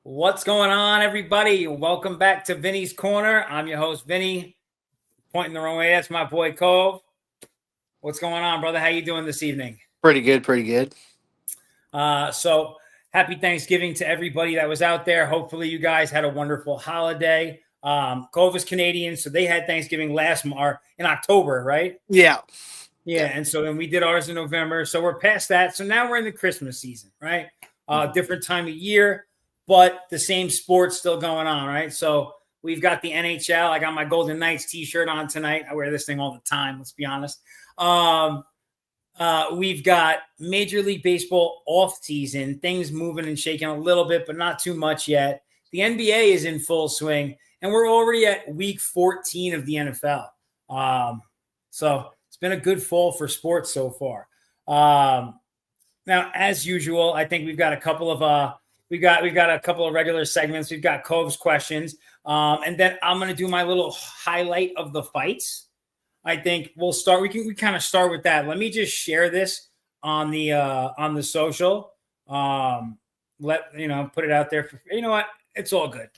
What's going on, everybody? Welcome back to Vinny's Corner. I'm your host, Vinny. Pointing the wrong way. That's my boy, Cove. What's going on, brother? How you doing this evening? Pretty good. So happy Thanksgiving to everybody that was out there. Hopefully you guys had a wonderful holiday. Cove is Canadian, so they had Thanksgiving in October, right? Yeah. And so then we did ours in November. So we're past that. So now we're in the Christmas season, right? Different time of year, but the same sport's still going on, right? So we've got the NHL. I got my Golden Knights t-shirt on tonight. I wear this thing all the time, let's be honest. We've got Major League Baseball off season, things moving and shaking a little bit, but not too much yet. The NBA is in full swing, and we're already at week 14 of the NFL. So it's been a good fall for sports so far. Now, as usual, I think we've got a couple of we've got a couple of regular segments. We've got Cove's questions, and then I'm going to do my little highlight of the fights. I think we'll start. We kind of start with that. Let me just share this on the social. Put it out there. You know what? It's all good.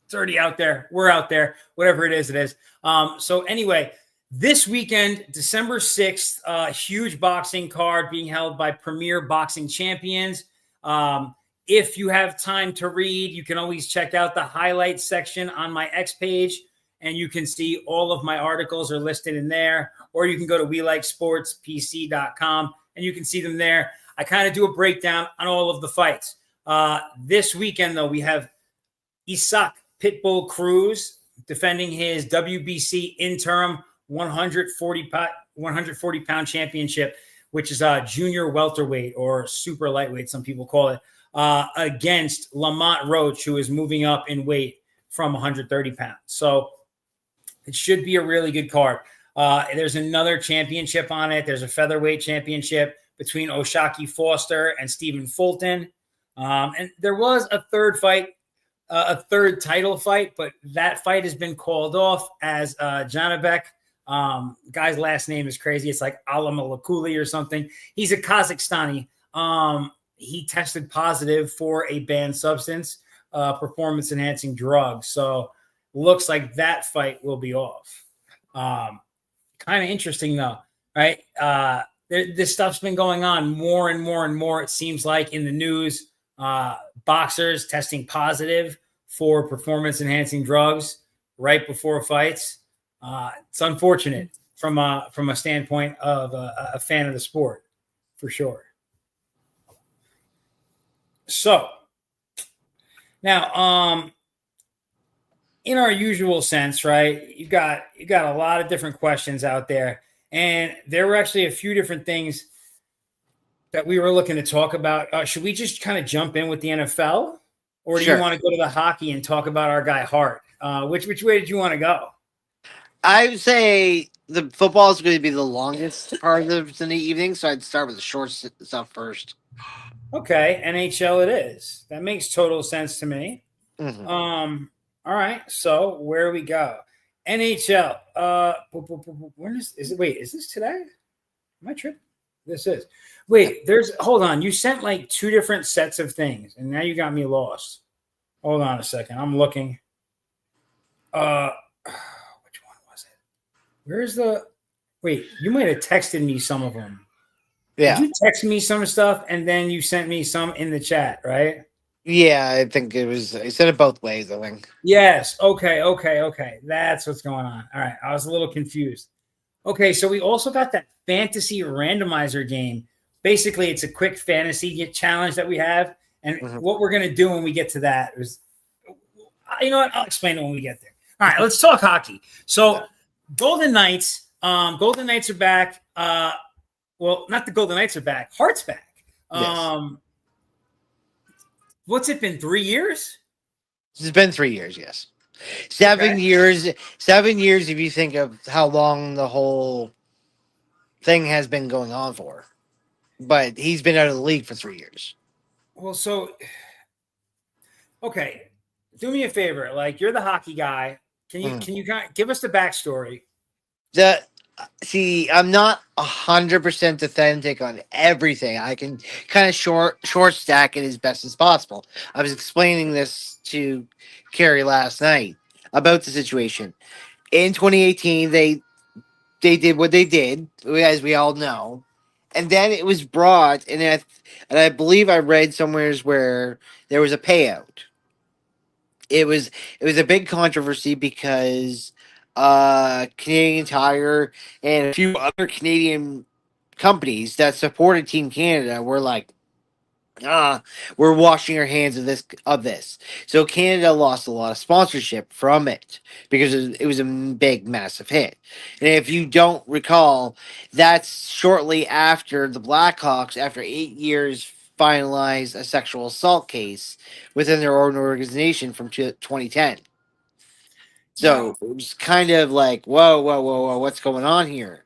It's already out there. We're out there. Whatever it is, it is. So anyway, this weekend, December 6th, huge boxing card being held by Premier Boxing Champions. If you have time to read, you can always check out the highlights section on my X page, and you can see all of my articles are listed in there, or you can go to WeLikeSportsPC.com and you can see them there. I kind of do a breakdown on all of the fights. This weekend, though, we have Isaac Pitbull Cruz defending his WBC interim 140-pound championship, which is a junior welterweight or super lightweight, some people call it, against Lamont Roach, who is moving up in weight from 130 pounds. So it should be a really good card. There's another championship on it. There's a featherweight championship between Oshaki Foster and Stephen Fulton. And there was a third title fight, but that fight has been called off as Janabek. Guy's last name is crazy. It's like Alamalakuli or something. He's a Kazakhstani. He tested positive for a banned substance, performance-enhancing drug. So looks like that fight will be off. Kind of interesting, though, right? This stuff's been going on more and more and more, it seems like, in the news. Boxers testing positive for performance-enhancing drugs right before fights. It's unfortunate from a standpoint of a fan of the sport, for sure. So now, in our usual sense, right, you got a lot of different questions out there, and there were actually a few different things that we were looking to talk about. Should we just kind of jump in with the NFL, or do you want to go to the hockey and talk about our guy Hart? Which way did you want to go? I would say the football is going to be the longest part of the evening, so I'd start with the short stuff first. Okay, NHL it is. That makes total sense to me. Mm-hmm. All right, so where do we go? NHL. When is it? Wait, is this today? Am I tripping? This is. Wait, hold on. You sent like two different sets of things, and now you got me lost. Hold on a second. I'm looking. Which one was it? Where's the? Wait, you might have texted me some of them. Yeah. Did you text me some stuff and then you sent me some in the chat, right? Yeah, I think it was. I said it both ways, I think. Yes. Okay. That's what's going on. All right. I was a little confused. Okay. So we also got that fantasy randomizer game. Basically, it's a quick fantasy challenge that we have. And what we're going to do when we get to that is, you know what? I'll explain it when we get there. All right. Let's talk hockey. So Golden Knights are back. Well, not the Golden Knights are back. Hart's back. Yes. What's it been, 3 years? It's been 3 years, yes. 7 years. 7 years if you think of how long the whole thing has been going on for. But he's been out of the league for 3 years. Well, so, okay. Do me a favor. Like, you're the hockey guy. Can you give us the backstory? See, I'm not 100% authentic on everything. I can kind of short stack it as best as possible. I was explaining this to Carrie last night about the situation. In 2018, they did what they did, as we all know, and then it was brought, and I believe I read somewheres where there was a payout. It was a big controversy because Canadian Tire and a few other Canadian companies that supported Team Canada were like, ah, we're washing our hands of this. So Canada lost a lot of sponsorship from it because it was a big, massive hit. And if you don't recall, that's shortly after the Blackhawks, after 8 years, finalized a sexual assault case within their own organization from 2010. So Now, it was kind of like, whoa, whoa, whoa, whoa, what's going on here?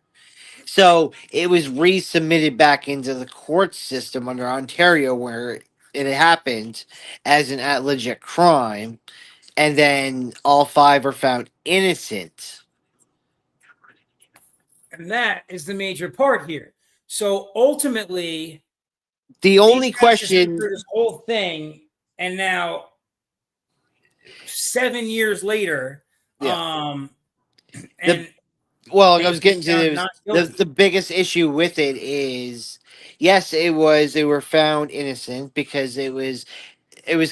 So it was resubmitted back into the court system under Ontario where it happened as an at legit crime, and then all five are found innocent. and that is the major part here. So ultimately, The these only guys just went question, through this whole thing, and now 7 years later, yeah, um, the and well, I they've was been getting to found this. not The guilty. biggest issue with it is, yes, it was they were found innocent because it was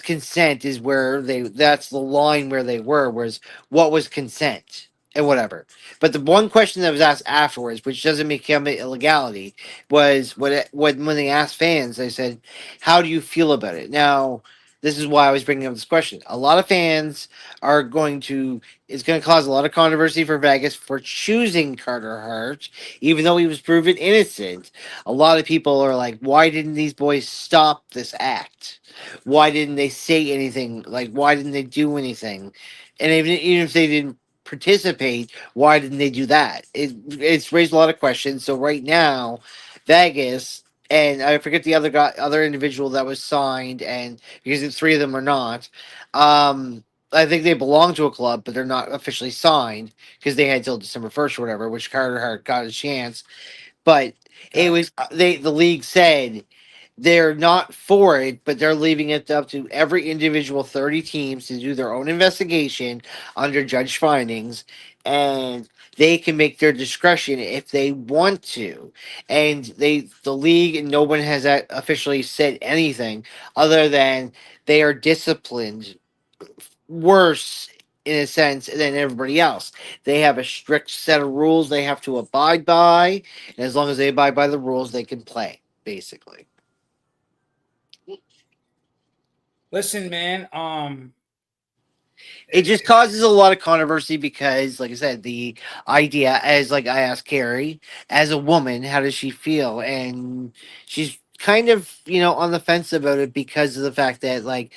consent is where that's the line where they were was what was consent and whatever. But the one question that was asked afterwards, which doesn't become an illegality, was when they asked fans, they said, how do you feel about it now? This is why I was bringing up this question. A lot of fans are going to it's going to cause a lot of controversy for Vegas for choosing Carter Hart, even though he was proven innocent. A lot of people are like, why didn't these boys stop this act? Why didn't they say anything? Like, why didn't they do anything? And even if they didn't participate, why didn't they do that? It's raised a lot of questions. So right now, Vegas and I forget the other individual that was signed, and because the three of them are not, I think they belong to a club, but they're not officially signed because they had till December 1st or whatever, which Carter Hart got a chance. But it Okay. was the league said they're not for it, but they're leaving it up to every individual 30 teams to do their own investigation under judge findings, and they can make their discretion if they want to. And the league and no one has officially said anything other than they are disciplined worse in a sense than everybody else. They have a strict set of rules they have to abide by, and as long as they abide by the rules, they can play, basically. Listen, man. It just causes a lot of controversy because, like I said, the idea as like I asked Carrie, as a woman, how does she feel? And she's kind of, on the fence about it because of the fact that, like,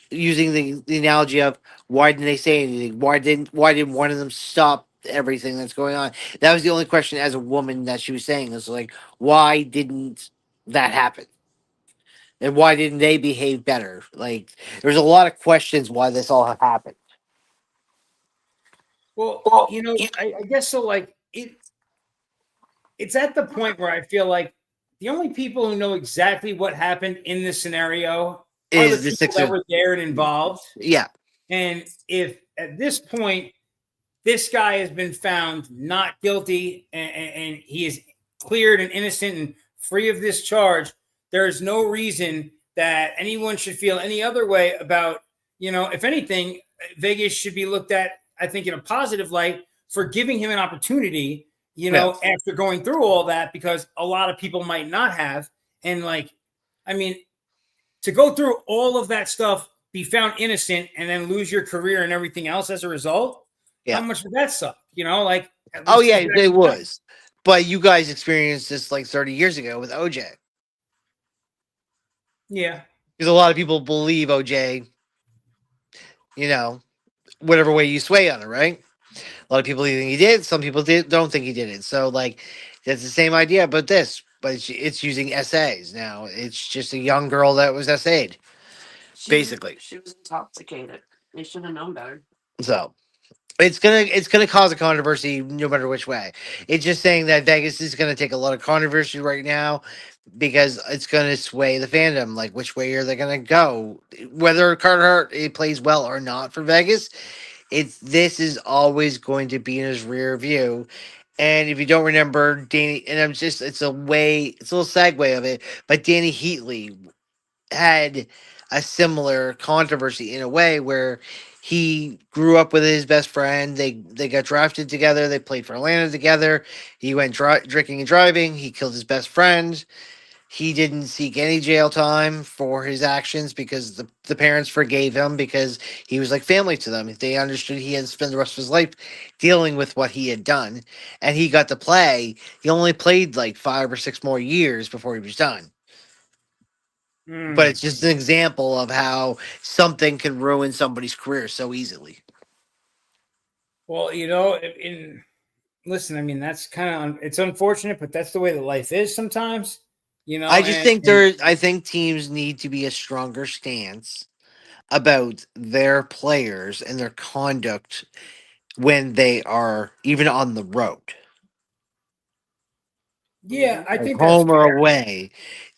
using the analogy of why didn't they say anything? Why didn't one of them stop everything that's going on? That was the only question as a woman that she was saying is like, why didn't that happen? And why didn't they behave better? Like, there's a lot of questions why this all happened. well, I guess so. Like it's at the point where I feel like the only people who know exactly what happened in this scenario are the Is the people that Sixers? were there and involved. Yeah, And if at this point this guy has been found not guilty and he is cleared and innocent and free of this charge, there is no reason that anyone should feel any other way about, if anything, Vegas should be looked at, I think, in a positive light for giving him an opportunity, yeah. after going through all that, because a lot of people might not have. And like, I mean, to go through all of that stuff, be found innocent, and then lose your career and everything else as a result, how Yeah. much would that suck? Like, at Oh least yeah, get back it to that. was. But you guys experienced this like 30 years ago with OJ. Yeah. Because a lot of people believe OJ, you know, whatever way you sway on it, right? A lot of people think he did. Some people don't think he did it. So like, that's the same idea, but this, but it's using essays now. It's just a young girl that was essayed, basically. She was intoxicated. They should have known better. So. It's gonna cause a controversy no matter which way. It's just saying that Vegas is gonna take a lot of controversy right now because it's gonna sway the fandom. Like which way are they gonna go? Whether Carter Hart it plays well or not for Vegas, it's this is always going to be in his rear view. And if you don't remember Danny, and I'm just it's a little segue of it, but Danny Heatley had a similar controversy in a way where he grew up with his best friend. They got drafted together. They played for Atlanta together. He went drinking and driving. He killed his best friend. He didn't seek any jail time for his actions because the parents forgave him because he was like family to them. They understood he had to spend the rest of his life dealing with what he had done. And he got to play. He only played like 5 or 6 more years before he was done, but Mm. it's just an example of how something can ruin somebody's career so easily. Well, listen, I mean, that's kind of, it's unfortunate, but that's the way that life is sometimes, I just think and I think teams need to be a stronger stance about their players and their conduct when they are even on the road, yeah, I like think that's home or fair. away.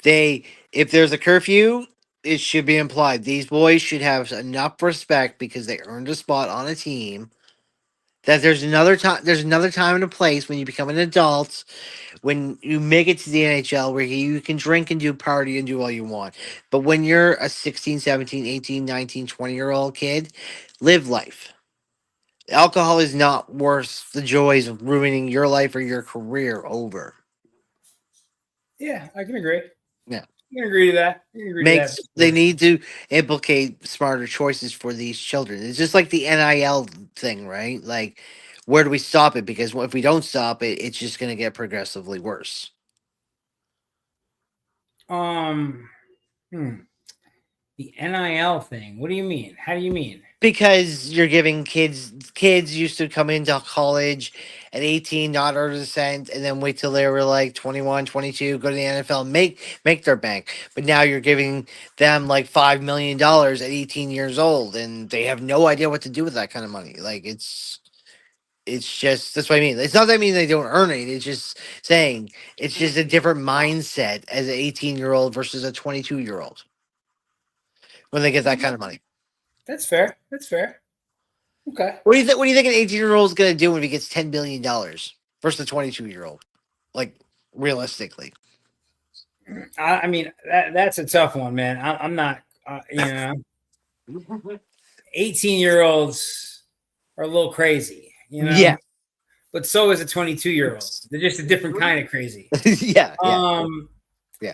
They if there's a curfew, it should be implied. These boys should have enough respect because they earned a spot on a team. That there's another time and a place when you become an adult, when you make it to the NHL where you can drink and do party and do all you want. But when you're a 16, 17, 18, 19, 20 year old kid, live life. Alcohol is not worth the joys of ruining your life or your career over. Yeah, I can agree. Yeah. I can agree to that. I can agree to that Makes for they sure. need to implicate smarter choices for these children. It's just like the NIL thing, right? Like where do we stop it? Because if we don't stop it, it's just going to get progressively worse. Um, hmm, the NIL thing. What do you mean? How do you mean? Because you're giving kids used to come into college at 18, not earn a cent, and then wait till they were like 21, 22, go to the NFL, make their bank. But now you're giving them like $5 million at 18 years old, and they have no idea what to do with that kind of money. Like it's just that's what I mean. It's not that I mean they don't earn it. It's just saying it's just a different mindset as an 18-year-old versus a 22-year-old when they get that kind of money. That's fair. That's fair. Okay. What do you think? What do you think an 18-year-old is going to do when he gets $10 billion versus a 22-year-old? Like realistically, I mean, that's a tough one, man. I'm not, 18-year-olds are a little crazy, yeah, but so is a 22-year-old. They're just a different kind of crazy. yeah, yeah, Um, yeah.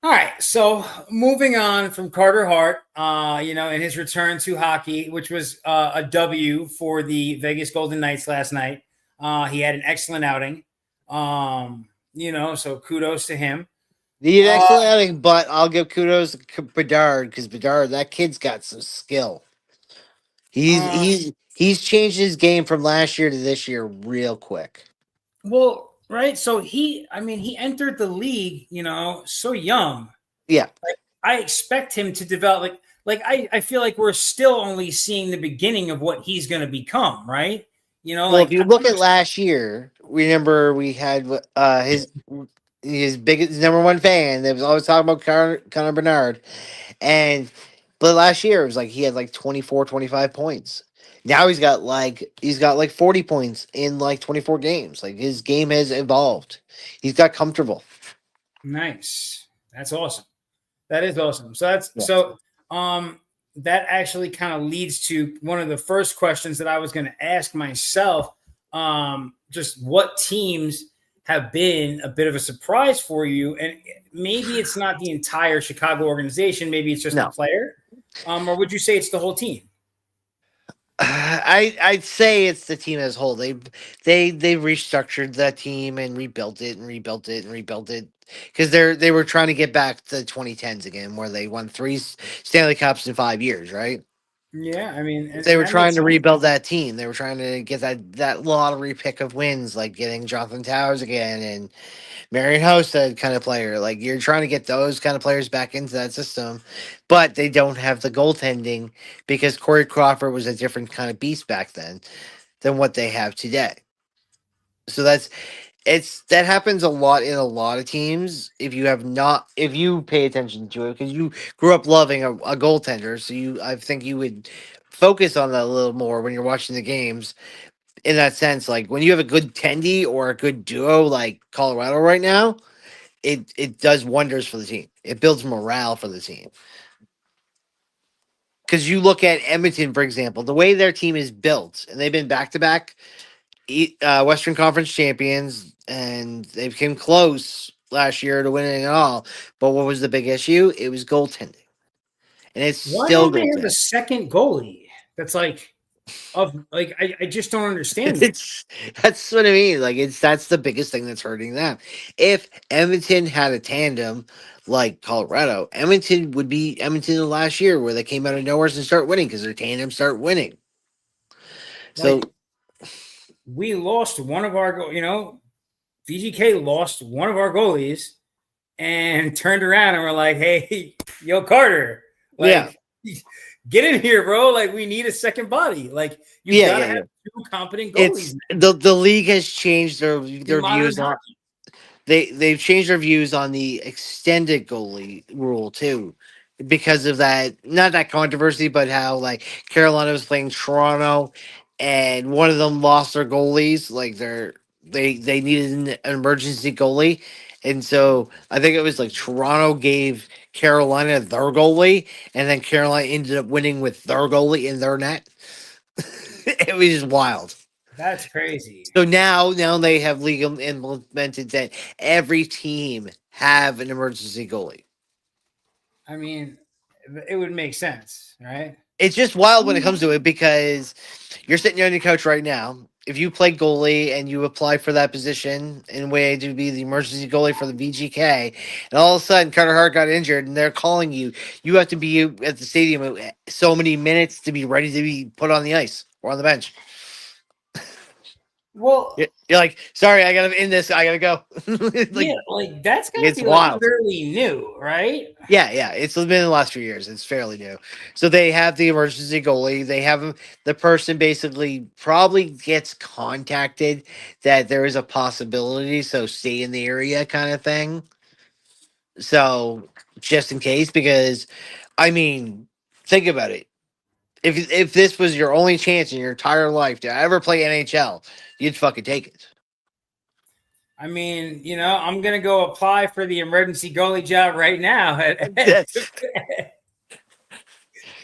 all right, so moving on from Carter Hart, in his return to hockey, which was a W for the Vegas Golden Knights last night. He had an excellent outing. So kudos to him. Need an Uh, excellent outing, but I'll give kudos to Bedard because Bedard, that kid's got some skill. He's uh, he's he's changed his game from last year to this year real quick. well, right. So he entered the league, so young. Yeah. Like, I expect him to develop. I feel like we're still only seeing the beginning of what he's going to become, right? Well, if Like you look at last year, remember we had his biggest number one fan that was always talking about Connor Bernard. And but last year it was like he had like 24, 25 points. Now he's got like 40 points in like 24 games. Like his game has evolved. He's got comfortable. nice. That's awesome. That is awesome. So Yeah. that actually kind of leads to one of the first questions that I was going to ask myself. Just what teams have been a bit of a surprise for you, and maybe it's not the entire Chicago organization. Maybe it's just the No. player, or would you say it's the whole team? I'd say it's the team as a whole. They restructured that team and rebuilt it and rebuilt it and rebuilt it because they were trying to get back to the 2010s again where they won three Stanley Cups in 5 years, right? Yeah, I mean, They and were that trying makes to sense. rebuild that team. They were trying to get that lottery pick of wins, like getting Jonathan Towers again and Marion Houston kind of player. Like you're trying to get those kind of players back into that system, but they don't have the goaltending because Corey Crawford was a different kind of beast back then than what they have today. So that happens a lot in a lot of teams. If you pay attention to it because you grew up loving a goaltender, so I think you would focus on that a little more when you're watching the games. In that sense, like when you have a good tendy or a good duo like Colorado right now, it does wonders for the team. It builds morale for the team. Because you look at Edmonton, for example, the way their team is built, and they've been back to back Western Conference champions, and they came close last year to winning it all. But what was the big issue? It was goaltending, and it's Why still don't they have a goaltending. second goalie? That's like I just don't understand it. It's that's what I mean. Like that's the biggest thing that's hurting them. If Edmonton had a tandem like Colorado, Edmonton would be Edmonton the last year where they came out of nowhere and start winning because their tandem start winning. So Like we lost one of our VGK lost one of our goalies and turned around and were like, "Hey, yo, Carter, yeah, like, get in here, bro. Like, we need a second body. Like, you yeah, got to yeah, have yeah. two competent goalies It's now the league has changed in their modern views on hockey." they've changed their views on the extended goalie rule too because of that, not that controversy, but how like Carolina was playing Toronto and one of them lost their goalies, like they needed an emergency goalie, and so I think it was like Toronto gave Carolina their goalie, and then Carolina ended up winning with their goalie in their net. It was just wild. That's crazy. So now they have legal implemented that every team have an emergency goalie. I mean, it would make sense, right? It's just wild when it comes to it because you're sitting on your couch right now. If you play goalie and you apply for that position in way to be the emergency goalie for the VGK, and all of a sudden Carter Hart got injured and they're calling you, you have to be at the stadium so many minutes to be ready to be put on the ice or on the bench. Well, You're like, sorry, I gotta end this. I gotta go. yeah, Like like that's got to it's be like wild. fairly new, right? Yeah, yeah, it's been in the last few years. It's fairly new. So they have the emergency goalie. They have the person basically probably gets contacted that there is a possibility, so stay in the area kind of thing. So just in case, because I mean, think about it. If this was your only chance in your entire life to ever play NHL, you'd fucking take it. I mean, I'm gonna go apply for the emergency goalie job right now.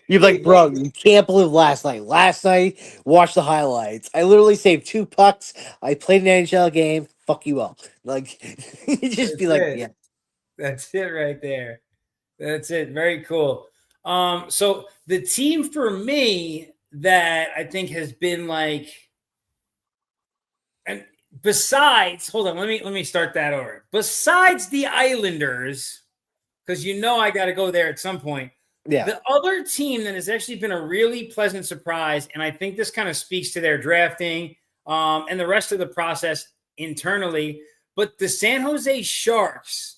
You're like, bro, you can't believe last night. Last night, watch the highlights. I literally saved 2 pucks. I played an NHL game. Fuck you all. Like, you just be That's like, it. yeah. That's it right there. That's it. Very cool. So the team for me that I think has been like, and besides, hold on, let me start that over. Besides the Islanders, because I got to go there at some point. Yeah. The other team that has actually been a really pleasant surprise, and I think this kind of speaks to their drafting and the rest of the process internally, but the San Jose Sharks,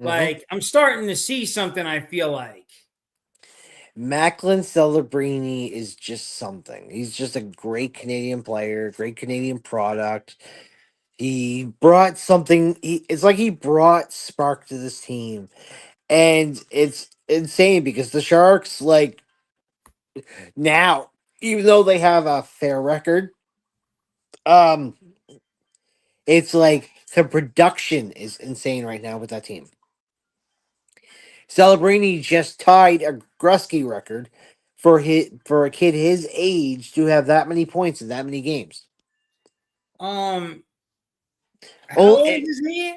Mm-hmm. like I'm starting to see something. I feel like. Macklin Celebrini is just something. He's just a great Canadian player, great Canadian product. He brought something. It's like he brought spark to this team. And it's insane because the Sharks, like, now, even though they have a fair record, um, it's like the production is insane right now with that team. Celebrini just tied a Grusky record for a kid his age to have that many points in that many games. Um, how Oh, old is he?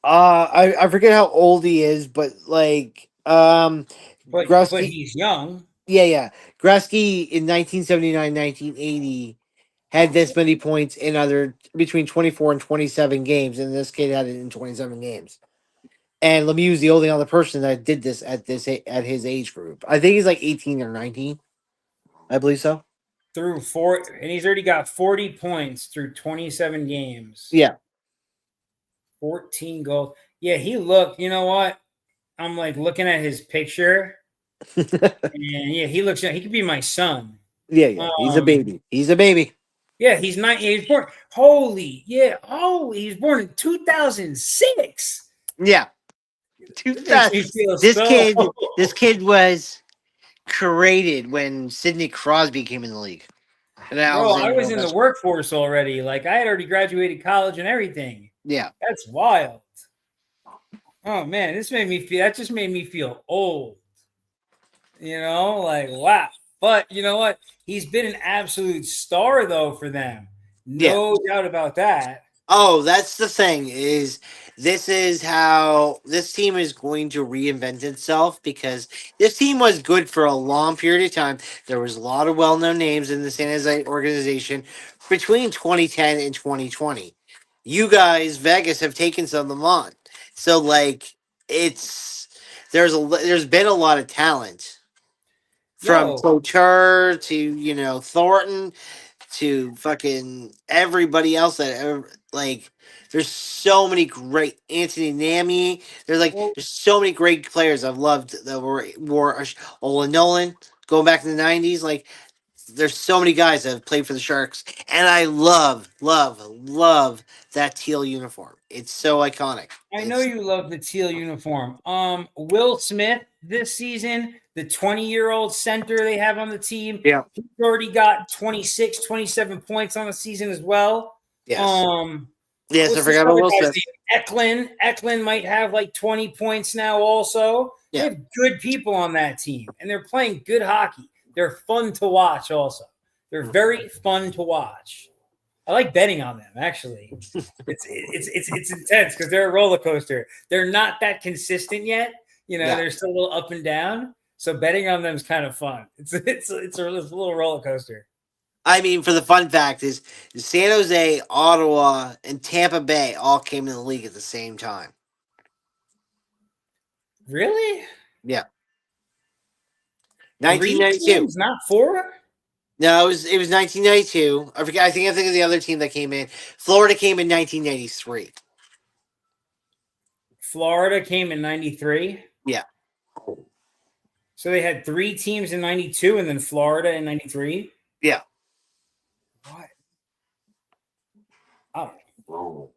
I forget how old he is, but like But Grusky, he's young. yeah. Grusky in 1979, 1980 had this many points in other between 24 and 27 games, and this kid had it in 27 games. And Lemieux's the only other person that did this at his age group. I think he's like 18 or 19. I believe so. through four, and he's already got 40 points through 27 games. Yeah. 14 goals. Yeah, he looked, you know what? I'm like looking at his picture, and yeah, he looks, he could be my son. Yeah. He's a baby. He's a baby. Yeah, he's 9. He's born. Holy, yeah. Oh, he's born in 2006. Yeah. It makes me feel This so. kid was created when Sidney Crosby came in the league. And Bro, I was in the workforce already. Like I had already graduated college and everything. Yeah. That's wild. Oh man, this made me feel. That just made me feel old. You know, like wow. But you know what? He's been an absolute star though for them. No doubt about that. Oh, that's the thing this is how this team is going to reinvent itself because this team was good for a long period of time. There was a lot of well-known names in the San Jose organization between 2010 and 2020. You guys, Vegas, have taken some of them on. So like it's there's been a lot of talent from Yo, Couture to Thornton to fucking everybody else that ever like. There's so many great Anthony Nami. well, There's so many great players I've loved that were Ola Nolan going back in the '90s. Like there's so many guys that have played for the Sharks, and I love that teal uniform. It's so iconic. I know you love the teal uniform. Will Smith this season, the 20-year-old center they have on the team, Yeah. he's already got 26, 27 points on the season as well. Yes. Yes, I forgot about Will Smith. Eklund might have like 20 points now also. Yeah. They have good people on that team, and they're playing good hockey. They're fun to watch also. They're very fun to watch. I like betting on them, actually. It's intense because they're a roller coaster. They're not that consistent yet. You know, they're still a little up and down. So betting on them is kind of fun. It's a little roller coaster. I mean, for the fun fact is San Jose, Ottawa, and Tampa Bay all came in the league at the same time. Really? Yeah. 1992. 3 teams, not 4? No, it was 1992. I forget. I think of the other team that came in. Florida came in 1993. Florida came in 93? Yeah. So they had 3 teams in 92 and then Florida in 93? Yeah. What? I don't know.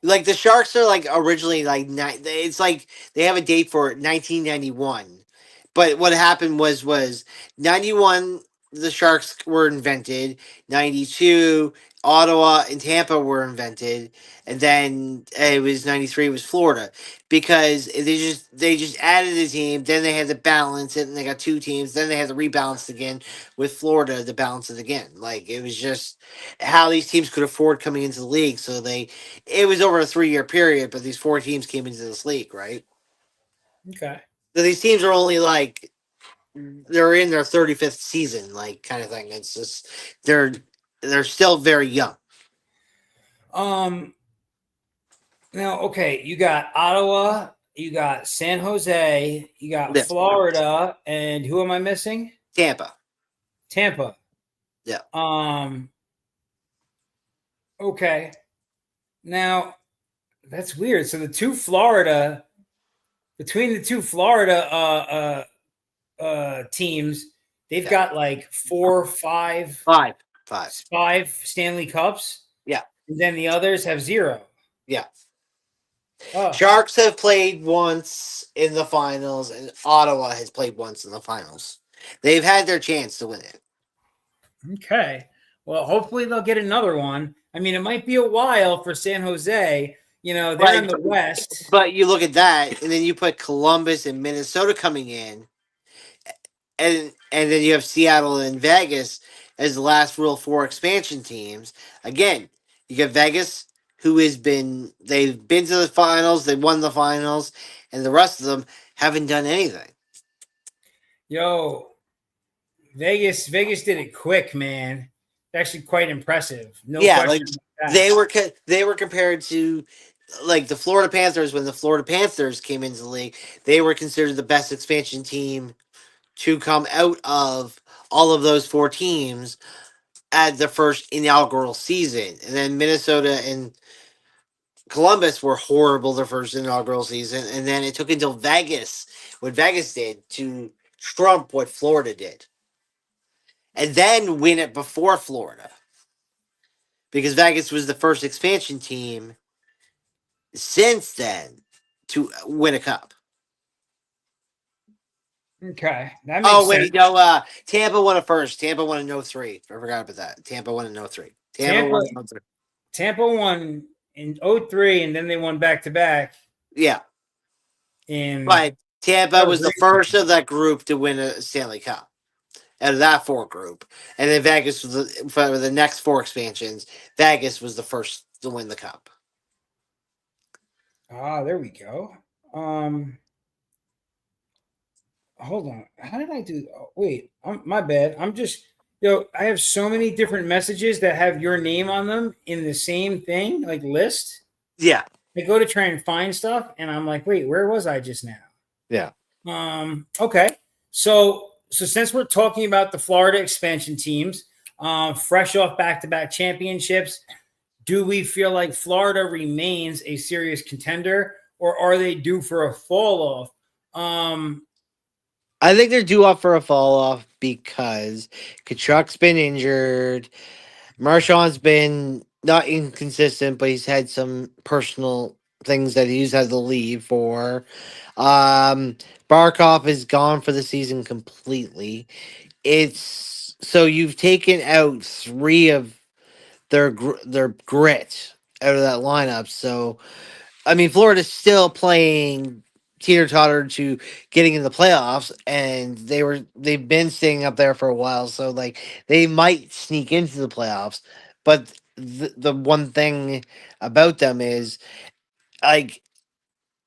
Like the Sharks are like originally like it's like they have a date for 1991. But what happened was 91 the Sharks were invented, 92 Ottawa and Tampa were invented, and then it was 93 was Florida because they just added a team, then they had to balance it and they got 2 teams, then they had to rebalance again with Florida to balance it again. Like it was just how these teams could afford coming into the league, so it was over a 3-year period, but these 4 teams came into this league, right? Okay. So these teams are only like they're in their 35th season, like kind of thing. It's just they're still very young. Now, okay, you got Ottawa, you got San Jose, you got Florida, and who am I missing? Tampa. Yeah. Okay. Now, that's weird. So between the two Florida teams, they've got like 5 Stanley Cups. Yeah. And then the others have 0. Yeah. Oh. Sharks have played once in the finals, and Ottawa has played once in the finals. They've had their chance to win it. Okay. Well, hopefully they'll get another one. I mean, it might be a while for San Jose. You know, they're in the West. But you look at that, and then you put Columbus and Minnesota coming in, and then you have Seattle and Vegas as the last real 4 expansion teams. Again, you got Vegas, they've been to the finals, they won the finals, and the rest of them haven't done anything. Yo, Vegas did it quick, man. Actually, quite impressive. No question. Like they were compared to like the Florida Panthers, when the Florida Panthers came into the league, they were considered the best expansion team to come out of all of those four teams at the first inaugural season. And then Minnesota and Columbus were horrible their first inaugural season. And then it took until Vegas, what Vegas did, to trump what Florida did. And then win it before Florida. Because Vegas was the first expansion team since then to win a cup. Okay, that makes Oh sense. wait, no. Tampa won it first. Tampa won in 03. I forgot about that. Tampa won in 03. Tampa Tampa won in 03. Tampa won in '03, and then they won back to back Yeah, in but Tampa that was was the recent. first of that group to win a Stanley Cup out of that four group, and then Vegas was for the next four expansions. Vegas was the first to win the cup. Ah, there we go. Um, Hold on. How did I do? Oh, wait, my bad. I'm just I have so many different messages that have your name on them in the same thing, like list. Yeah, I go to try and find stuff, and I'm like, wait, where was I just now? yeah. Okay. So since we're talking about the Florida expansion teams, fresh off back-to-back championships, do we feel like Florida remains a serious contender, or are they due for a fall off? I think they're due up for a fall off because Kachuk's been injured. Marshawn's been not inconsistent, but he's had some personal things that he's had to leave for. Um, Barkov is gone for the season completely. It's so you've taken out three of their grit out of that lineup. So I mean, Florida's still playing teeter totter to getting in the playoffs, and they've been staying up there for a while. So like they might sneak into the playoffs, but the one thing about them is like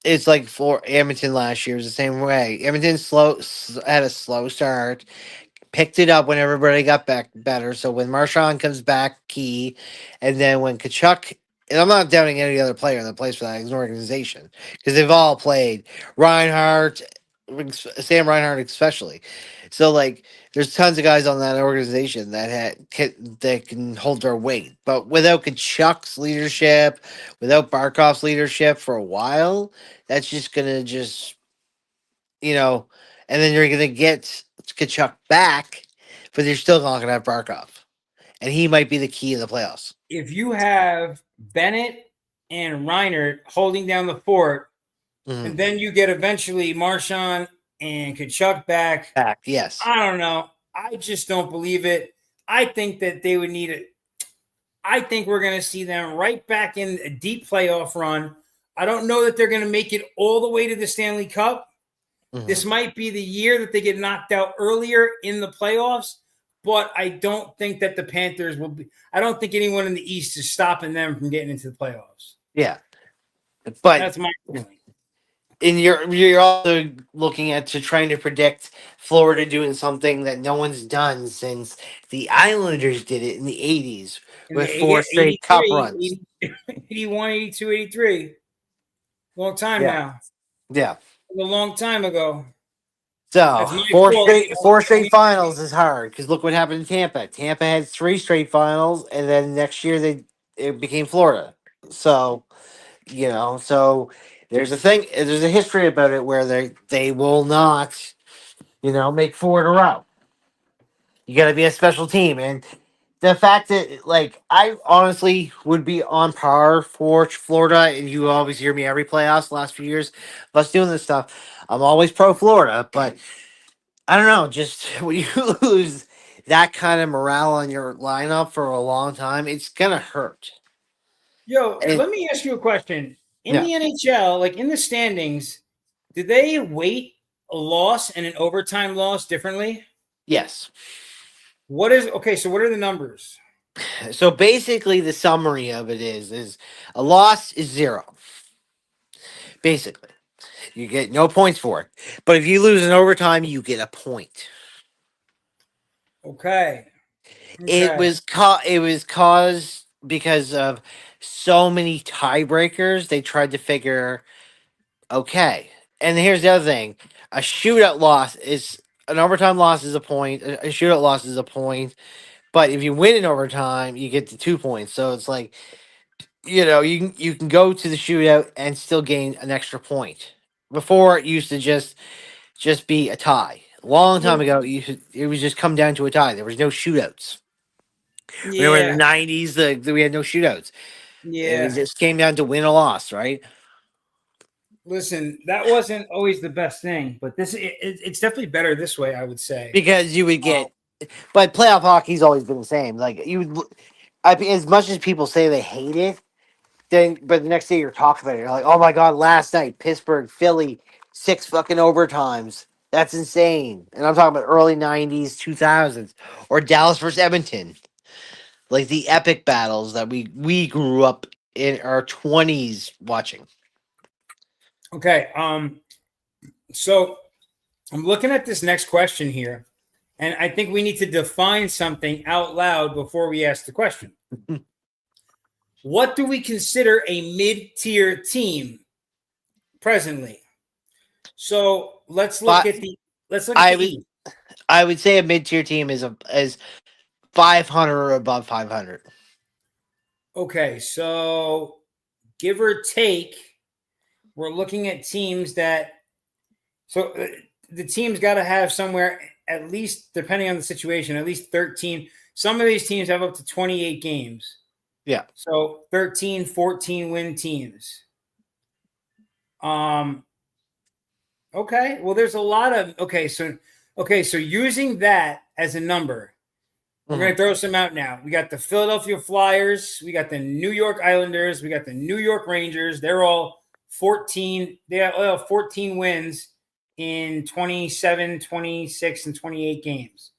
it's like for Edmonton last year was the same way. Edmonton had a slow start, picked it up when everybody got back better. So when Marshawn comes back, key, and then when Kachuk, and I'm not doubting any other player that plays for that organization because they've all played. Reinhardt, Sam Reinhardt especially. So like, there's tons of guys on that organization that can hold their weight, but without Kachuk's leadership, without Barkov's leadership for a while, that's just gonna just you know, and then you're gonna get Kachuk back, but you're still not gonna have Barkov, and he might be the key in the playoffs. If you have Bennett and Reinert holding down the fort, Mm-hmm. and then you get eventually Marchand and Kachuk back, Back, yes, I don't know. I just don't believe it. I think that they would need it. I think we're going to see them right back in a deep playoff run. I don't know that they're going to make it all the way to the Stanley Cup. mm-hmm. This might be the year that they get knocked out earlier in the playoffs, but I don't think that the Panthers will be. I don't think anyone in the East is stopping them from getting into the playoffs. Yeah, but That's my feeling. in you're also looking at to trying to predict Florida doing something that no one's done since the Islanders did it in the '80s In with the yeah, four straight cup 83, runs. 81, 82, 83. Long time Yeah, now. yeah. A long time ago. So That's my four fault. straight four straight finals is hard because look what happened in Tampa. Tampa had three straight finals, and then next year it became Florida. So so there's a thing. There's a history about it where they will not make four in a row. You got to be a special team, and the fact that like I honestly would be on par for Florida, and you always hear me every playoffs the last few years of us doing this stuff. I'm always pro Florida, but I don't know. Just when you lose that kind of morale on your lineup for a long time, it's gonna hurt. Yo, And let me ask you a question. In yeah, the NHL, like in the standings, do they weight a loss and an overtime loss differently? yes. What is okay? So, what are the numbers? So basically, the summary of it is a loss is zero. Basically, you get no points for it. But if you lose in overtime, you get a point. Okay. It Okay. was it was caused because of so many tiebreakers. They tried to figure, okay. And here's the other thing: a shootout loss is an overtime loss is a point. A shootout loss is a point. But if you win in overtime, you get the 2 points. So it's like, you can go to the shootout and still gain an extra point. Before it used to just be a tie. A long time Well, ago, it was just come down to a tie. There was no shootouts. Remember in the yeah, '90s, we had no shootouts. It was yeah. just came down to win or loss, right? Listen, that wasn't always the best thing, but it's definitely better this way, I would say. Because you would Um, get, but playoff hockey's always been the same. Like as much as people say they hate it, then but the next day you're talking about it, you're like, oh my god, last night Pittsburgh, Philly, 6 fucking overtimes. That's insane. And I'm talking about early '90s, 2000s, or Dallas versus Edmonton, like the epic battles that we grew up in our 20s watching. okay. So I'm looking at this next question here, and I think we need to define something out loud before we ask the question. What do we consider a mid-tier team presently? So But let's look at I the would East. I would say a mid tier team is 500 or above 500. Okay, so give or take, we're looking at teams that the team's got to have somewhere at least, depending on the situation, at least 13. Some of these teams have up to 28 games. Yeah. So 13, 14 win teams. Um, okay. Well, there's a lot of so using that as a number, we're Mhm. gonna throw some out now. We got the Philadelphia Flyers, we got the New York Islanders, we got the New York Rangers. They're all 14, they have 14 wins in 27, 26, and 28 games.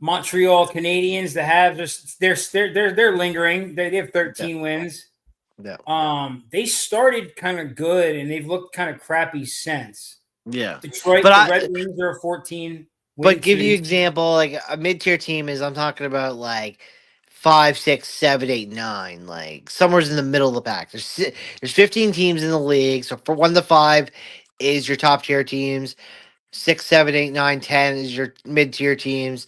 Montreal Canadiens, the Habs, they're lingering. They have Yeah. 13 wins. Yeah. They started kind of good and they've looked kind of crappy since. Yeah. Detroit, But the Red I Wings are a 14 win but give you team. example, like a mid tier team is, I'm talking about like 5, 6, 7, 8, 9, like somewhere's in the middle of the pack. There's 15 teams in the league, so for 1 to 5 is your top tier teams. 6, 7, 8, 9, 10 is your mid tier teams.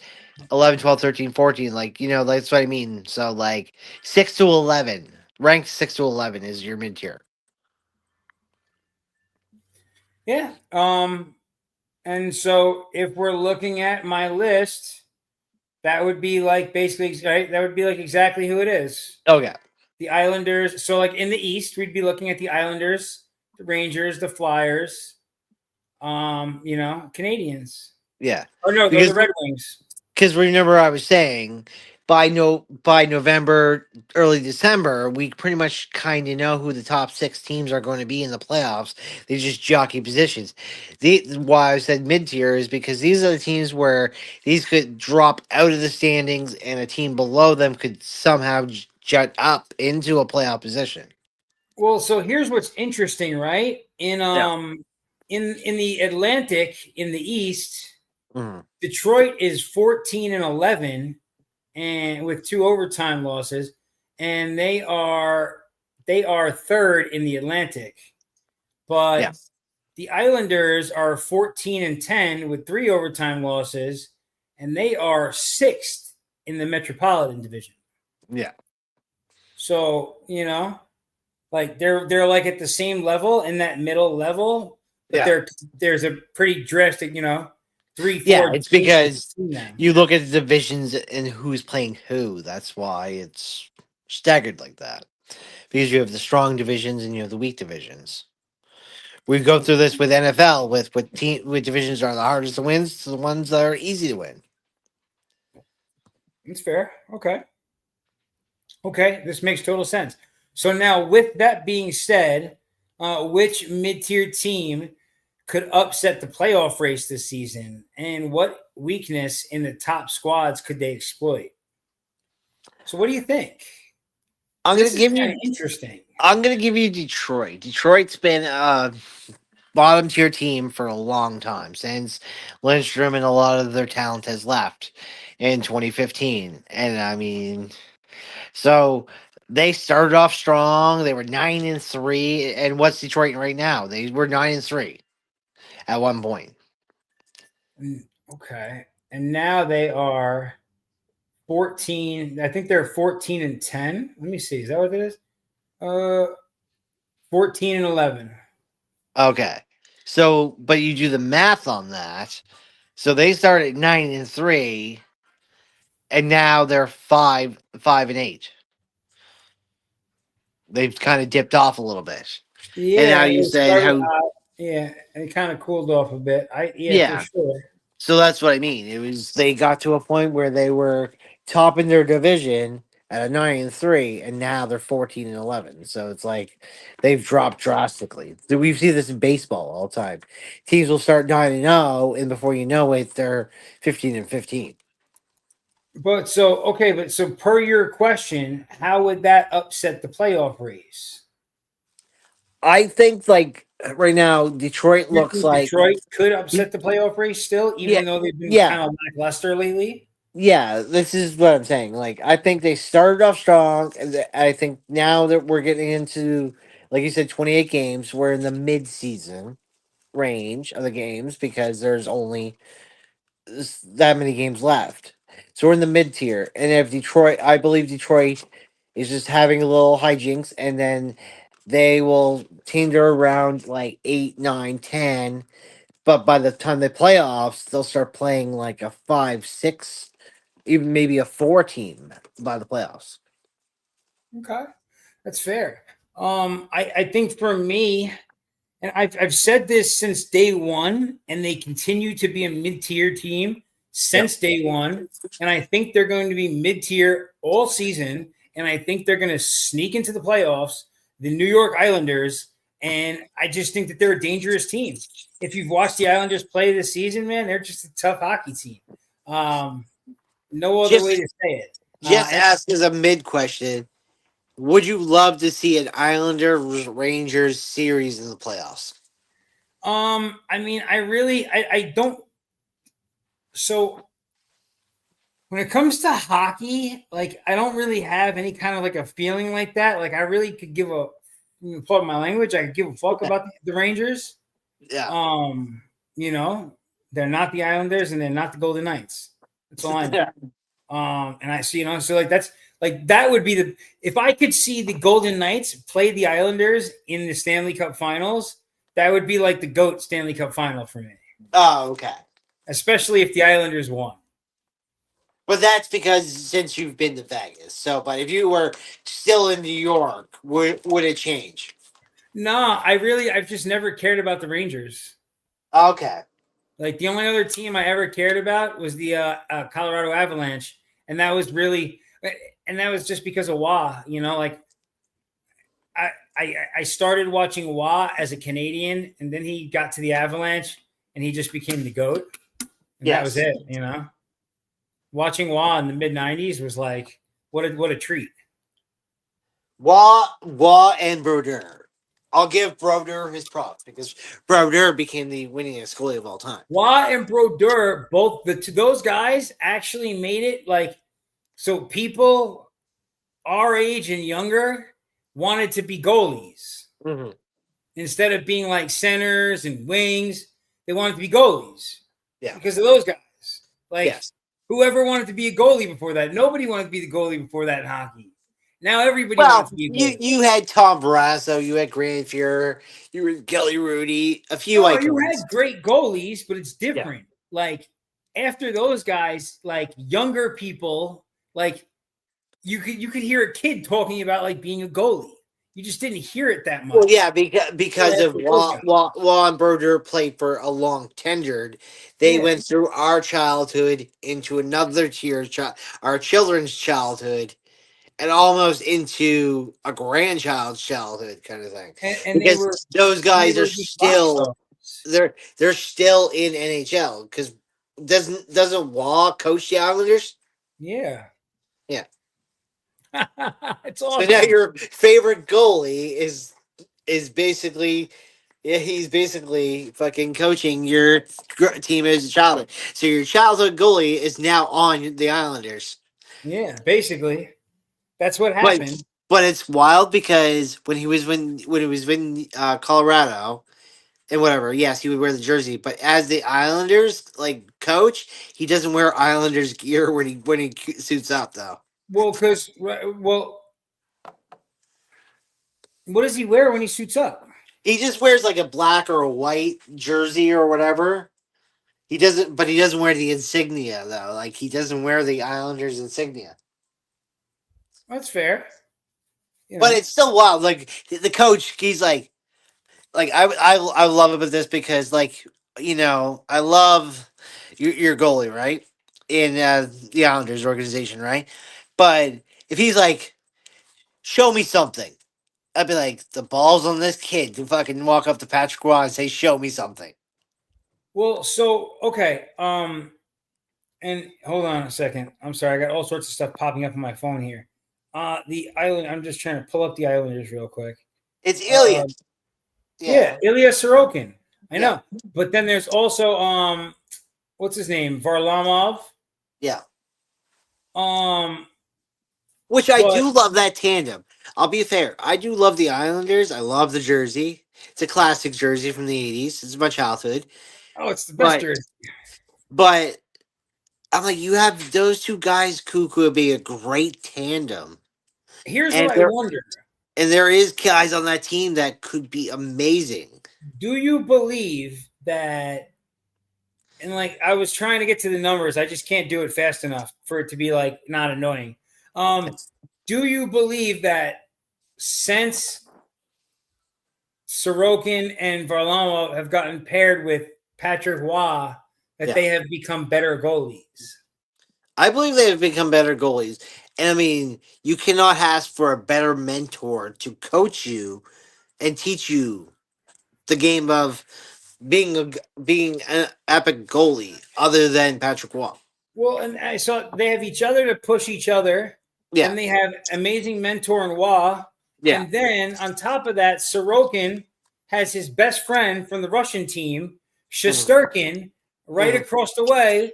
11, 12, 13, 14. Like, that's what I mean. So, like, 6 to 11, ranked 6 to 11 is your mid tier. Yeah. And so if we're looking at my list, that would be like basically right. That would be like exactly who it is. Oh, yeah. The Islanders. So like in the East, we'd be looking at the Islanders, the Rangers, the Flyers, Canadians. Yeah. Or no, those are Because Red Wings. remember I was saying by November, early December, we pretty much kind of know who the top 6 teams are going to be in the playoffs. They just jockey positions. Why I said mid tier is because these are the teams where these could drop out of the standings and a team below them could somehow jut up into a playoff position. Well, so here's what's interesting, right? Yeah. In the Atlantic, in the East, Mhm. Detroit is 14 and 11 and with 2 overtime losses, and they are third in the Atlantic. Yeah. But the Islanders are 14 and 10 with 3 overtime losses, and they are sixth in the Metropolitan Division. Yeah. So, like they're like at the same level in that middle level, but Yeah. there's a pretty drastic, three, Yeah, four it's divisions because between them. you look at the divisions and who's playing who. That's why it's staggered like that. Because you have the strong divisions and you have the weak divisions. We go through this with NFL with divisions that are the hardest to win to the ones that are easy to win. It's fair. Okay. Okay, this makes total sense. So now, with that being said, which mid-tier team could upset the playoff race this season, and what weakness in the top squads could they exploit? So, what do you think? I'm gonna This is give kind of you interesting. I'm gonna give you Detroit. Detroit's been a bottom tier team for a long time since Lindstrom and a lot of their talent has left in 2015. And I mean, So they started off strong. They were 9-3, and what's Detroit right now? They were 9-3 at one point. Okay. And now they are 14. I think they're 14 and 10. Let me see. Is that what it is? 14 and 11. Okay, so but you do the math on that. So they started at 9-3, and now they're 5-8. They've kind of dipped off a little bit. And now Yeah, you it said started how, out. Yeah, and it kind of cooled off a bit. Yeah, for yeah. sure. So that's what I mean. It was they got to a point where they were top in their division at a 9-3, and now they're 14-11. So it's like they've dropped drastically. So we see this in baseball all the time. Teams will start 9-0, and before you know it, they're 15-15. But so okay, but so per your question, how would that upset the playoff race? I think like right now, Detroit You looks think like Detroit could upset the playoff race still, yeah, even though they've been kind yeah. of lackluster lately? Yeah, this is what I'm saying. Like, I think they started off strong, and I think now that we're getting into, like you said, 28 games, we're in the mid-season range of the games because there's only that many games left. So we're in the mid tier, and if Detroit, I believe Detroit is just having a little hijinks, and then they will tinker around like 8, 9, 10. But by the time they playoffs, they'll start playing like a 5, 6, even maybe a 4 team by the playoffs. Okay, that's fair. I think for me, and I've said this since day one, and they continue to be a mid tier team Yep. since day one. And I think they're going to be mid tier all season. And I think they're going to sneak into the playoffs, the New York Islanders. And I just think that they're a dangerous team. If you've watched the Islanders play this season, man, they're just a tough hockey team. Um, no other way Just to say it. just And ask as a mid question. Would you love to see an Islanders Rangers series in the playoffs? I mean, I don't. So when it comes to hockey, like I don't really have any kind of like a feeling like that. Like I really could give a pardon my language, I could give a fuck about the Rangers. Yeah. Um, you know, they're not the Islanders and they're not the Golden Knights. That's all I know. Yeah. And I see, so like that's like that would be the if I could see the Golden Knights play the Islanders in the Stanley Cup Finals, that would be like the GOAT Stanley Cup final for me. Oh, okay. Especially if the Islanders won. But that's because since you've been to Vegas. So, but if you were still in New York, would it change? No, I've just never cared about the Rangers. Okay. Like the only other team I ever cared about was the Colorado Avalanche, and that was really, and that was just because of Wah. Like I started watching Wah as a Canadian, and then he got to the Avalanche, and he just became the goat, and that was Yes. it. Watching Wah in the mid '90s was like what a treat. Waugh and Brodeur. I'll give Brodeur his props because Brodeur became the winningest goalie of all time. Wah and Brodeur, both those guys actually made it like so people our age and younger wanted to be goalies Mm-hmm. instead of being like centers and wings. They wanted to be goalies Yeah. because of those guys. Like Yes. whoever wanted to be a goalie before that, nobody wanted to be the goalie before that in hockey. Now everybody Well, wants to be a you goalie. you had Tom Barrasso, you had Grant Fuhrer, you were Kelly Rudy, a few No, you icons. had great goalies, but it's Yeah. different. Like after those guys, like younger people, like you could hear a kid talking about like being a goalie. You just didn't hear it that Well, much. yeah, because of After those guys. Law and Brodeur played for a long tenured. They Yeah. went through our childhood into another our children's childhood, and almost into a grandchild's childhood kind of thing. And Because those they guys are were just rock still stars. they're still in NHL. Because doesn't Waugh coach the Islanders? Yeah. Yeah. It's So now awesome. your favorite goalie is basically, yeah, he's basically fucking coaching your team as a childhood. So your childhood goalie is now on the Islanders. Yeah, basically. That's what But happened. but it's wild because when he was in Colorado and whatever, yes, he would wear the jersey. But as the Islanders like coach, he doesn't wear Islanders gear when he suits up though. Well, because well, what does he wear when he suits up? He just wears like a black or a white jersey or whatever. He doesn't wear the insignia though. Like he doesn't wear the Islanders insignia. That's fair. You But know. it's still wild. Like the coach, he's like I love about this because like I love your goalie right in the Islanders organization right, but if he's like show me something, I'd be like the balls on this kid to fucking walk up to Patrick Roy and say show me something. Well, so okay. And hold on a second. I'm sorry, I got all sorts of stuff popping up on my phone here. The island. I'm just trying to pull up the Islanders real quick. It's Ilya. Yeah, Yeah, Ilya Sorokin. I yeah, know, but then there's also what's his name, Varlamov. yeah. Um, Which I but do love that tandem. I'll be fair. I do love the Islanders. I love the jersey. It's a classic jersey from the '80s. It's my childhood. oh, it's the best But jersey. but I'm like, you have those two guys who could be a great tandem, Here's and what I wonder: there is guys on that team that could be amazing. do you believe that? And like, I was trying to get to the numbers, I just can't do it fast enough for it to be like not annoying. Do you believe that since Sorokin and Varlamov have gotten paired with Patrick Roy, that Yeah, they have become better goalies? I believe they have become better goalies, and I mean, you cannot ask for a better mentor to coach you and teach you the game of being an epic goalie other than Patrick Waugh. Well, and I saw they have each other to push each other. Yeah, Then they have amazing mentor in Wah. yeah, And then on top of that, Sorokin has his best friend from the Russian team, mhm, Shesterkin, right mhm. across the way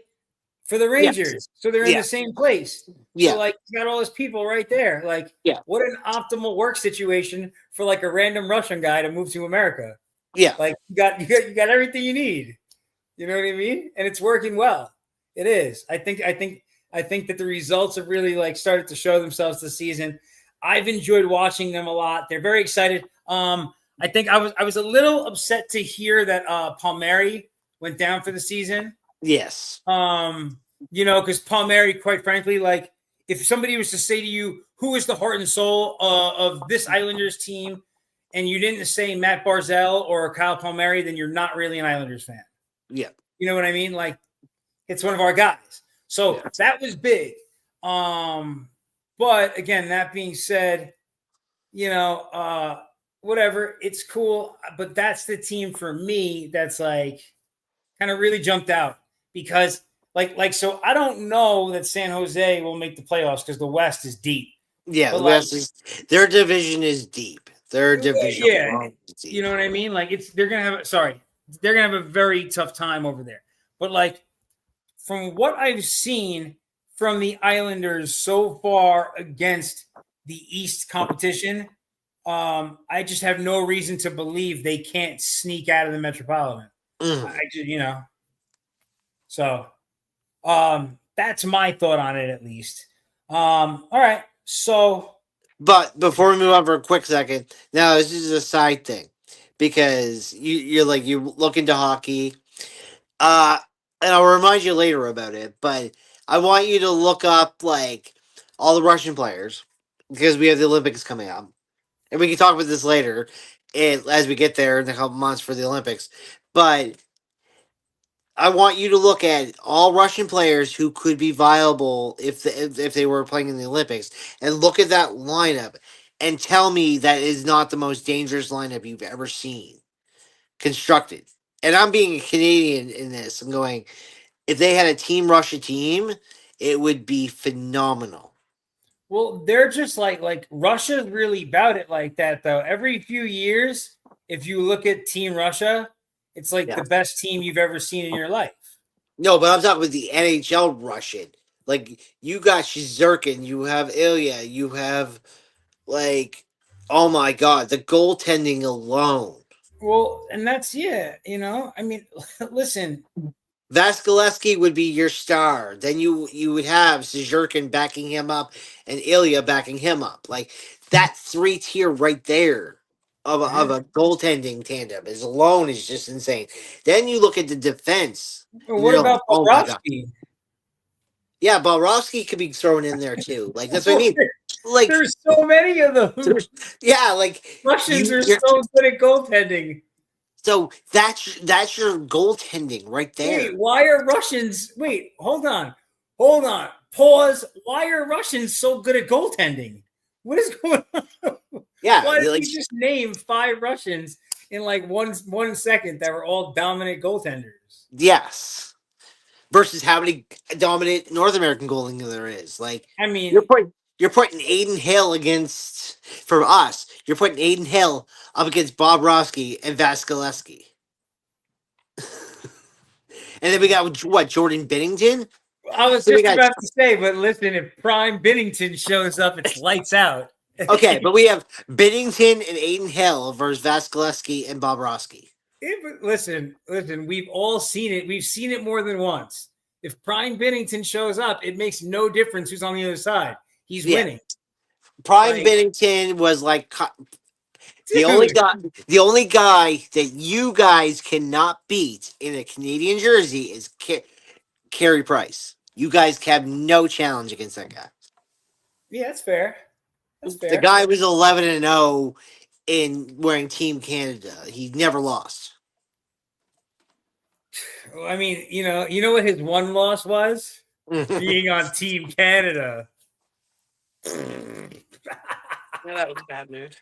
for the Yeah, Rangers. So they're in yeah, the same place. So, yeah, like, you got all those people right there. Like, yeah, what an optimal work situation for like a random Russian guy to move to America. yeah, Like, you got everything you need. You know what I mean? And it's working well. It is. I think that the results have really like started to show themselves this season. I've enjoyed watching them a lot. They're very excited. I think I was a little upset to hear that Palmieri went down for the season. yes, Because Palmieri, quite frankly, like if somebody was to say to you, who is the heart and soul of this Islanders team, and you didn't say Matt Barzell or Kyle Palmieri, then you're not really an Islanders fan. yeah, You know what I mean? Like it's one of our guys. So yeah. that was big. But again, that being said, whatever, it's cool. But that's the team for me that's like kind of really jumped out because so I don't know that San Jose will make the playoffs because the West is deep. Yeah, But the like, West is their division is deep. Their division yeah, alone is you deep. know what I mean? Like they're gonna have a very tough time over there. But like from what I've seen from the Islanders so far against the East competition, I just have no reason to believe they can't sneak out of the Metropolitan. I Mhm. just, so that's my thought on it at least. All right, so But before we move on for a quick second, now this is a side thing because you look into hockey. Uh, and I'll remind you later about it, but I want you to look up like all the Russian players because we have the Olympics coming up, and we can talk about this later as we get there in a couple months for the Olympics. But I want you to look at all Russian players who could be viable if they were playing in the Olympics, and look at that lineup, and tell me that is not the most dangerous lineup you've ever seen constructed. And I'm being a Canadian in this. I'm going, if they had a Team Russia team, it would be phenomenal. well, they're just like Russia's really about it like that though. Every few years, if you look at Team Russia, it's like Yeah. the best team you've ever seen in your life. No, but I'm talking about the NHL Russian. Like you got Shizurkin, you have Ilya, you have like, oh my god, the goaltending alone. Well, and that's I mean, listen. Vasilevsky would be your star. Then you would have Shizurkin backing him up and Ilya backing him up. Like that 3 tier right there of a goaltending tandem is alone is just insane. Then you look at the defense. What You're like, about oh my god. Bobrovsky? Yeah, Bobrovsky could be thrown in there too. Like that's what I mean. Like There's so many of them. yeah, like Russians are so good at goaltending. so that's your goaltending right there. Wait, why are Russians? Wait, hold on. Pause. Why are Russians so good at goaltending? What is going on? Yeah, Why did like, you just name 5 Russians in like one second that were all dominant goaltenders? yes. Versus how many dominant North American goaltending there is. Like I mean, you're putting Aiden Hill against for us. You're putting Aiden Hill up against Bobrovsky and Vasilevsky. And then we got what, Jordan Bennington? I was So just about to say, but listen, if Prime Binnington shows up, it's lights out. Okay, but we have Bennington and Aiden Hill versus Vasilevsky and Bobrovsky. Listen, we've all seen it. We've seen it more than once. If Prime Binnington shows up, it makes no difference who's on the other side. He's winning. Prime Bennington was like the only guy that you guys cannot beat in a Canadian jersey is Carey Price. You guys have no challenge against that guy. Yeah, that's fair. That's fair. The guy was 11-0 in wearing Team Canada. He never lost. I mean, you know what his one loss was? Being on Team Canada. Yeah, that was bad news.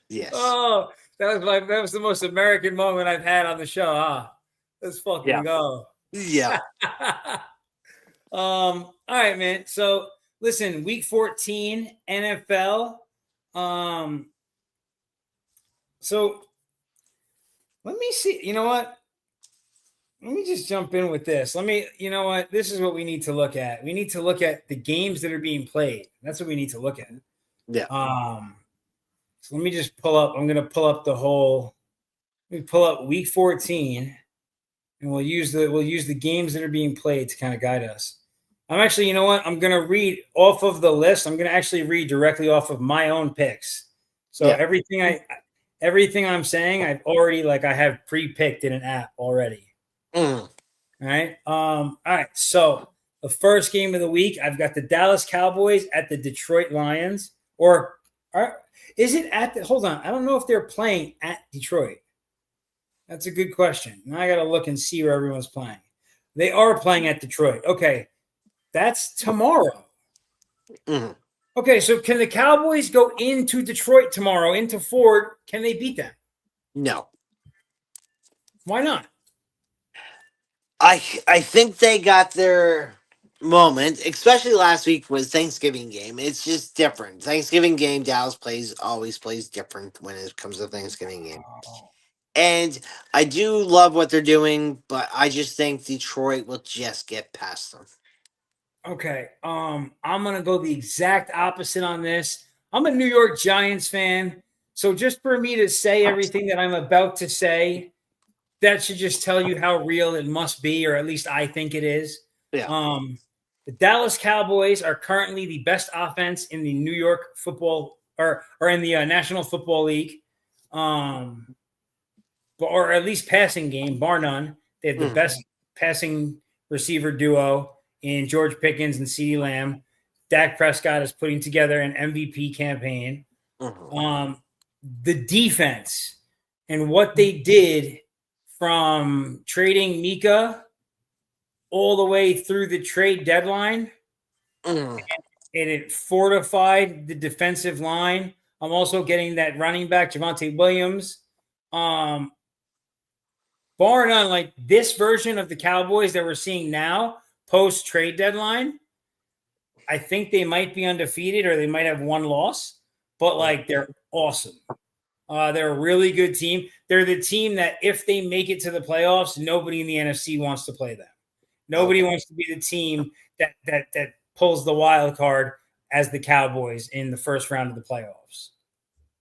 Yes. Oh, that was the most American moment I've had on the show, huh? Let's fucking go. Yeah. All right, man. So listen, week 14, NFL. So let me see. You know what? Let me just jump in with this. You know what? This is what we need to look at. We need to look at the games that are being played. That's what we need to look at. Yeah. So let me just pull up. I'm going to pull up let me pull up week 14 and we'll use the games that are being played to kind of guide us. I'm actually, you know what? I'm going to read off of the list. I'm going to actually read directly off of my own picks. So everything I'm saying, I've already I have pre-picked in an app already. All right. All right. So the first game of the week, I've got the Dallas Cowboys at the Detroit Lions. Is it at the? Hold on. I don't know if they're playing at Detroit. That's a good question. Now I got to look and see where everyone's playing. They are playing at Detroit. Okay. That's tomorrow. Mm-hmm. Okay. So can the Cowboys go into Detroit tomorrow, into Ford? Can they beat them? No. Why not? I think they got their moment, especially last week was Thanksgiving game. It's just different. Thanksgiving game, Dallas always plays different when it comes to Thanksgiving game. And I do love what they're doing, but I just think Detroit will just get past them. Okay. I'm gonna go the exact opposite on this. I'm a New York Giants fan. So just for me to say everything that I'm about to say, that should just tell you how real it must be, or at least I think it is. Yeah. The Dallas Cowboys are currently the best offense in the New York football or in the National Football League, or at least passing game, bar none. They have the best passing receiver duo in George Pickens and CeeDee Lamb. Dak Prescott is putting together an MVP campaign. The defense and what they did from trading Mika all the way through the trade deadline, and it fortified the defensive line. I'm also getting that running back, Javonte Williams. Bar none, this version of the Cowboys that we're seeing now, post-trade deadline, I think they might be undefeated or they might have one loss, but they're awesome. They're a really good team. They're the team that if they make it to the playoffs, nobody in the NFC wants to play them. Nobody wants to be the team that pulls the wild card as the Cowboys in the first round of the playoffs.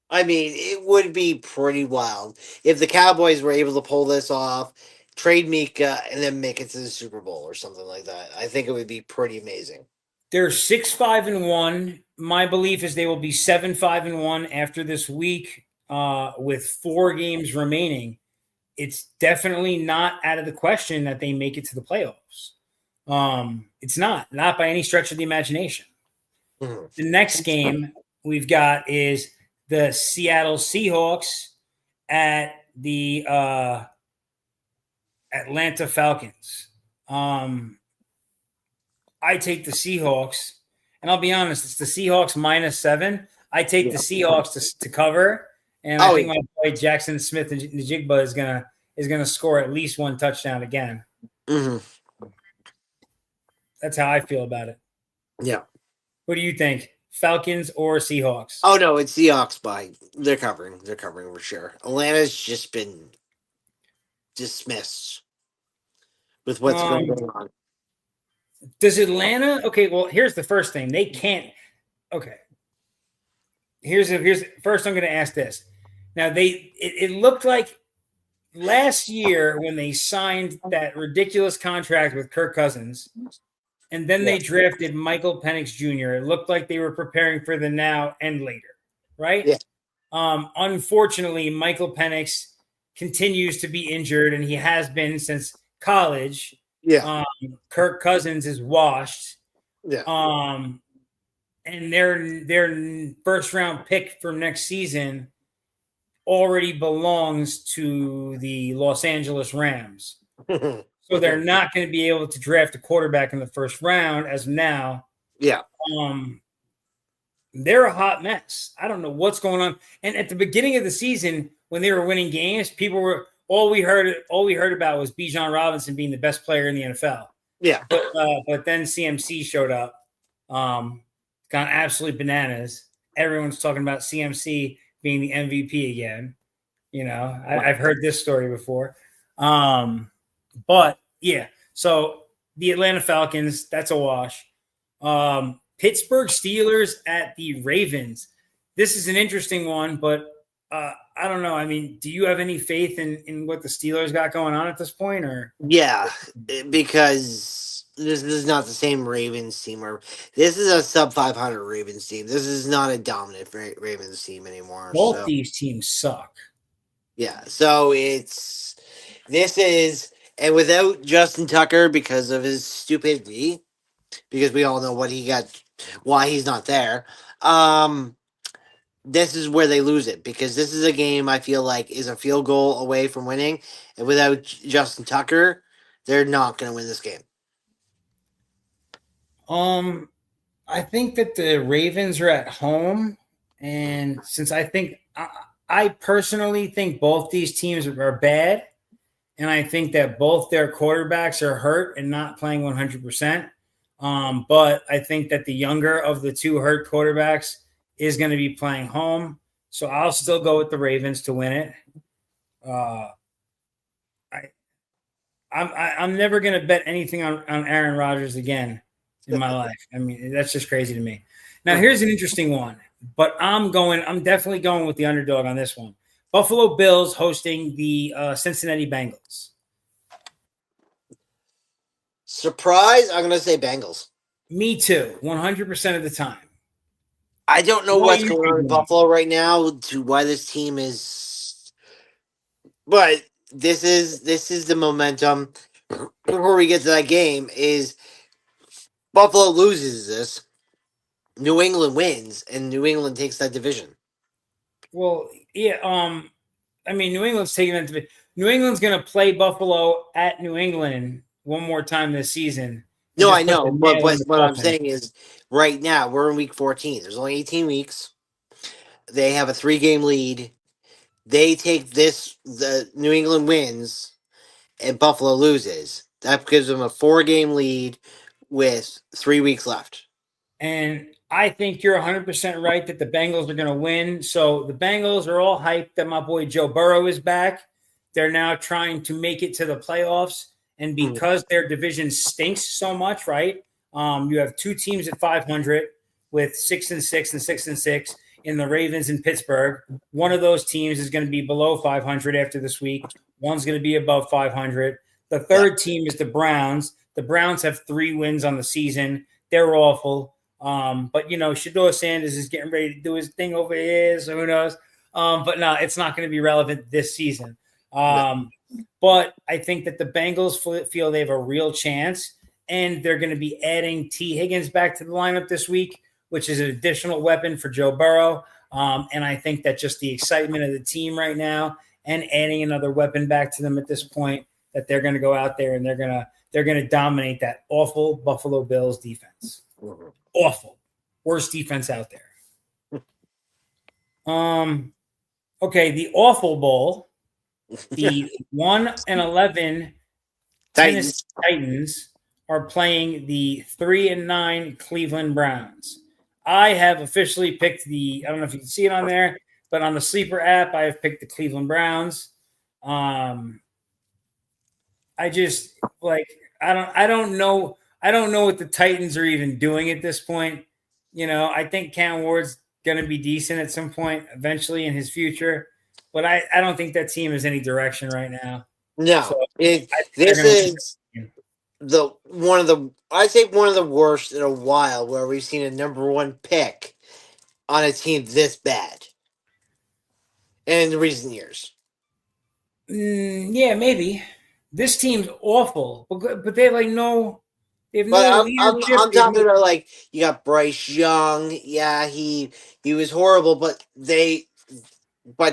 I mean, it would be pretty wild if the Cowboys were able to pull this off, trade Mika, and then make it to the Super Bowl or something like that. I think it would be pretty amazing. They're 6-5-1. My belief is they will be 7-5-1 after this week, with 4 games remaining. It's definitely not out of the question that they make it to the playoffs. It's not by any stretch of the imagination. Mm-hmm. The next game we've got is the Seattle Seahawks at the Atlanta Falcons. I take the Seahawks, and I'll be honest, it's the Seahawks -7. I take the Seahawks to cover, and I think my boy Jackson Smith and Najigba is gonna score at least 1 touchdown again. Mm-hmm. That's how I feel about it. Yeah. What do you think? Falcons or Seahawks? Oh no, it's Seahawks by they're covering for sure. Atlanta's just been dismissed with what's going on. Does Atlanta? Okay, well, here's the first thing. They can't. Okay. Here's first. I'm going to ask this. Now it looked like last year when they signed that ridiculous contract with Kirk Cousins, and then they drafted Michael Penix Jr. It looked like they were preparing for the now and later, right? Yeah. Unfortunately, Michael Penix continues to be injured, and he has been since college. Yeah. Kirk Cousins is washed. Yeah. And their first round pick for next season already belongs to the Los Angeles Rams. So they're not going to be able to draft a quarterback in the first round as of now. Yeah. They're a hot mess. I don't know what's going on. And at the beginning of the season, when they were winning games, people were all we heard about was Bijan Robinson being the best player in the NFL. Yeah. But then CMC showed up. Gone absolutely bananas. Everyone's talking about CMC being the MVP again. You know, I've heard this story before. But yeah, so the Atlanta Falcons, that's a wash. Pittsburgh Steelers at the Ravens. This is an interesting one, but I don't know. I mean, do you have any faith in what the Steelers got going on at this point? Or yeah, because this is not the same Ravens team. Or this is a sub 500 Ravens team. This is not a dominant Ravens team anymore. Both these teams suck. Yeah, so and without Justin Tucker because of his stupidity, because we all know why he's not there. This is where they lose it, because this is a game I feel like is a field goal away from winning, and without Justin Tucker, they're not going to win this game. I think that the Ravens are at home, and since I personally think both these teams are bad, and I think that both their quarterbacks are hurt and not playing 100%. But I think that the younger of the two hurt quarterbacks is going to be playing home. So I'll still go with the Ravens to win it. I'm never going to bet anything on Aaron Rodgers again in my life. I mean, that's just crazy to me. Now, here's an interesting one, but I'm definitely going with the underdog on this one. Buffalo Bills hosting the Cincinnati Bengals. Surprise, I'm going to say Bengals. Me too, 100% of the time. I don't know what's going on in Buffalo right now to why this team is, but this is the momentum. Before we get to that game, is Buffalo loses this, New England wins, and New England takes that division. Well, yeah. I mean, New England's taking that division. New England's going to play Buffalo at New England one more time this season. No, I know, but what I'm saying is, right now we're in week 14. There's only 18 weeks. They have a 3-game lead. They take the New England wins, and Buffalo loses. That gives them a 4-game lead with 3 weeks left. And I think you're 100% right that the Bengals are going to win. So the Bengals are all hyped that my boy Joe Burrow is back. They're now trying to make it to the playoffs. And because their division stinks so much, right? You have two teams at 500 with 6-6 and 6-6 in the Ravens and Pittsburgh. One of those teams is going to be below 500 after this week. One's going to be above 500. The third team is the Browns. The Browns have 3 wins on the season. They're awful. But, Shedeur Sanders is getting ready to do his thing over here, so who knows? But no, it's not going to be relevant this season. But I think that the Bengals feel they have a real chance, and they're going to be adding T. Higgins back to the lineup this week, which is an additional weapon for Joe Burrow. And I think that just the excitement of the team right now and adding another weapon back to them at this point, that they're going to go out there and they're going to dominate that awful Buffalo Bills defense. Awful. Worst defense out there. Okay, the Awful Bowl, the 1-11 Tennessee Titans are playing the 3-9 Cleveland Browns. I have officially picked I don't know if you can see it on there, but on the Sleeper app, I have picked the Cleveland Browns. I just I don't know what the Titans are even doing at this point. I think Cam Ward's going to be decent at some point eventually in his future, but I don't think that team is any direction right now. No, So this is one of the worst in a while where we've seen a number 1 pick on a team this bad in recent years. Yeah, maybe this team's awful, but they have no leadership. I'm talking about you got Bryce Young. Yeah, he was horrible, but they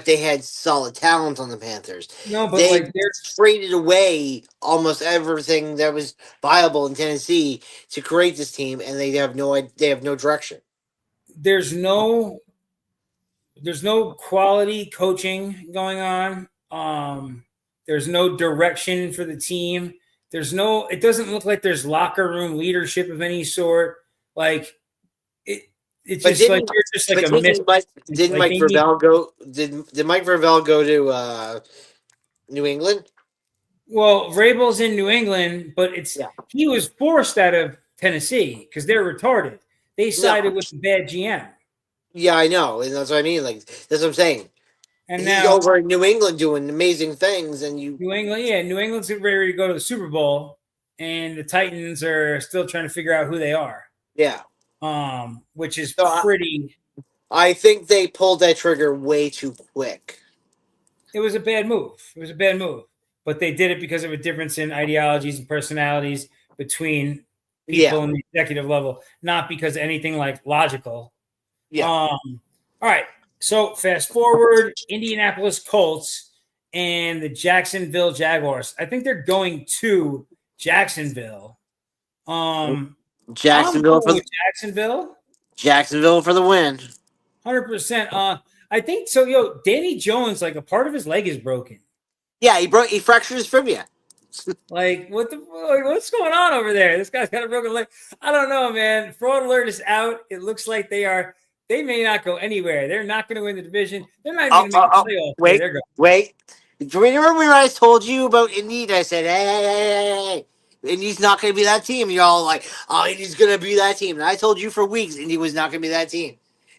had solid talent on the Panthers. No, but they they're traded away almost everything that was viable in Tennessee to create this team, and they have no direction. There's no quality coaching going on. There's no direction for the team. It doesn't look like there's locker room leadership of any sort. It's just you're just like a miss. Didn't Mike Vrabel go? Did Mike Vrabel go to New England? Well, Vrabel's in New England, but he was forced out of Tennessee because they're retarded. They sided with the bad GM. Yeah, I know, and that's what I mean. That's what I'm saying. And he's now over in New England doing amazing things, and New England's ready to go to the Super Bowl, and the Titans are still trying to figure out who they are. Yeah, which is pretty. I think they pulled that trigger way too quick. It was a bad move. But they did it because of a difference in ideologies and personalities between people in the executive level, not because of anything logical. Yeah. All right. So fast forward, Indianapolis Colts and the Jacksonville Jaguars. I think they're going to Jacksonville. Jacksonville for the win. 100%. I think so. Danny Jones, a part of his leg is broken. Yeah, he fractured his fibula. What's going on over there? This guy's got a broken leg. I don't know, man. Fraud alert is out. It looks like they may not go anywhere. They're not going to win the division. They're not even going to make the playoffs. Wait. Do you remember when I told you about Indy? I said, hey. Indy's not going to be that team. You're all like, oh, Indy's going to be that team. And I told you for weeks Indy was not going to be that team.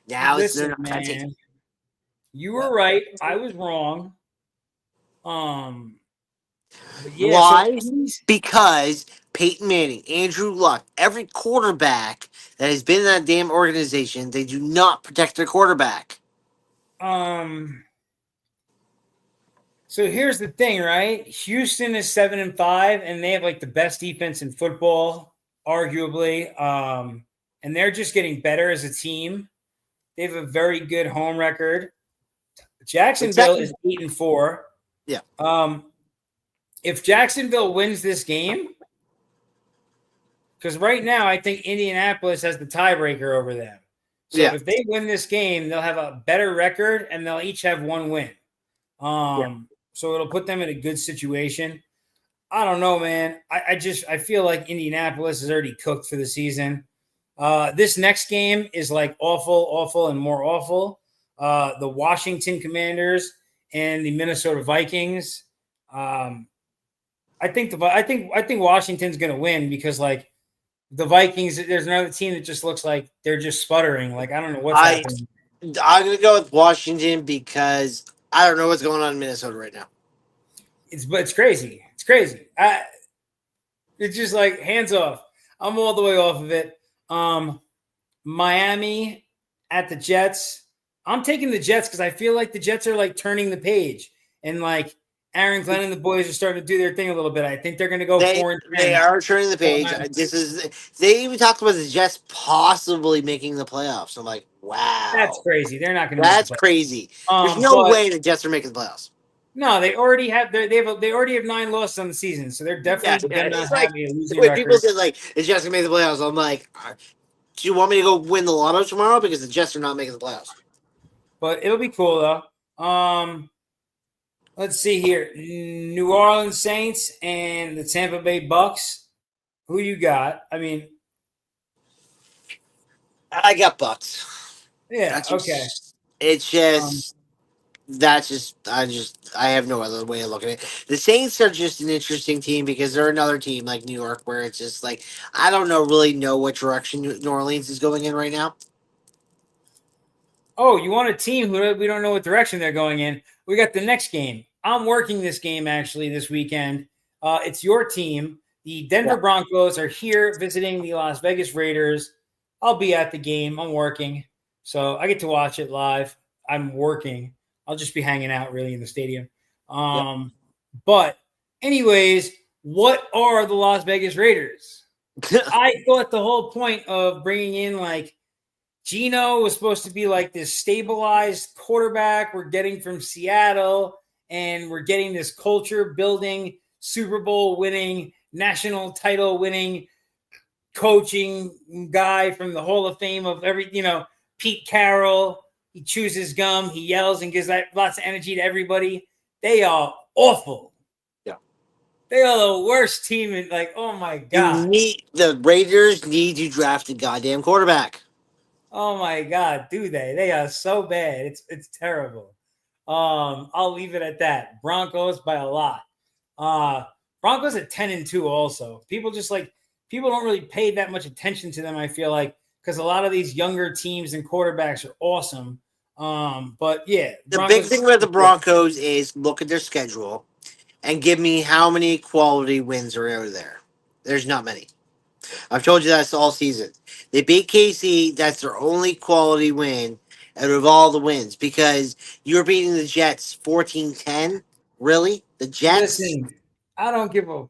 Now they're not that team. You were right. I was wrong. Why? Because Peyton Manning, Andrew Luck, every quarterback that has been in that damn organization, they do not protect their quarterback. So here's the thing, right? Houston is 7-5, and they have the best defense in football, arguably. And they're just getting better as a team. They have a very good home record. Jacksonville is 8-4. Yeah. If Jacksonville wins this game, because right now I think Indianapolis has the tiebreaker over them. So if they win this game, they'll have a better record and they'll each have 1 win. So it'll put them in a good situation. I don't know, man. I feel like Indianapolis is already cooked for the season. This next game is awful and more awful. The Washington Commanders and the Minnesota Vikings. I I think Washington's going to win because like the Vikings. There's another team that just looks like they're just sputtering. Like I don't know what's happening. I'm going to go with Washington because I don't know what's going on in Minnesota right now. It's crazy. It's crazy. It's just like hands off. I'm all the way off of it. Miami at the Jets. I'm taking the Jets because I feel like the Jets are like turning the page and like Aaron Glenn and the boys are starting to do their thing a little bit. I think they're going to go 4-10. They are turning the page. They even talked about the Jets possibly making the playoffs. I'm like, wow, that's crazy. They're not going to. That's crazy. There's no way the Jets are making the playoffs. No, they already have. They already have 9 losses on the season, so they're definitely not having a losing record. People say like the Jets can make the playoffs. I'm like, do you want me to go win the lotto tomorrow because the Jets are not making the playoffs? But it'll be cool though. Let's see here: New Orleans Saints and the Tampa Bay Bucks. Who you got? I mean, I got Bucks. Yeah. Okay. It's just. I have no other way of looking at it. The Saints are just an interesting team because they're another team like New York where it's just like I don't really know what direction New Orleans is going in right now. Oh, you want a team who we don't know what direction they're going in? We got the next game. I'm working this game actually this weekend. It's your team. The Denver Broncos are here visiting the Las Vegas Raiders. I'll be at the game. I'm working, so I get to watch it live. I'm working. I'll just be hanging out really in the stadium. But anyways, what are the Las Vegas Raiders? I thought the whole point of bringing in like Geno was supposed to be like this stabilized quarterback we're getting from Seattle, and we're getting this culture building, Super Bowl winning, national title winning coaching guy from the Hall of Fame of Pete Carroll. He chews his gum. He yells and gives lots of energy to everybody. They are awful. Yeah. They are the worst team. And like, oh my God. The Raiders need to draft a goddamn quarterback. Oh my God. Do they? They are so bad. It's terrible. I'll leave it at that. Broncos by a lot. Broncos at 10-2 also. People don't really pay that much attention to them, I feel like, because a lot of these younger teams and quarterbacks are awesome. But yeah, the big thing about the Broncos is look at their schedule and give me how many quality wins are out there. There's not many. I've told you that all season. They beat KC. That's their only quality win out of all the wins because you were beating the Jets 14-10. Really? The Jets? Listen, I don't give a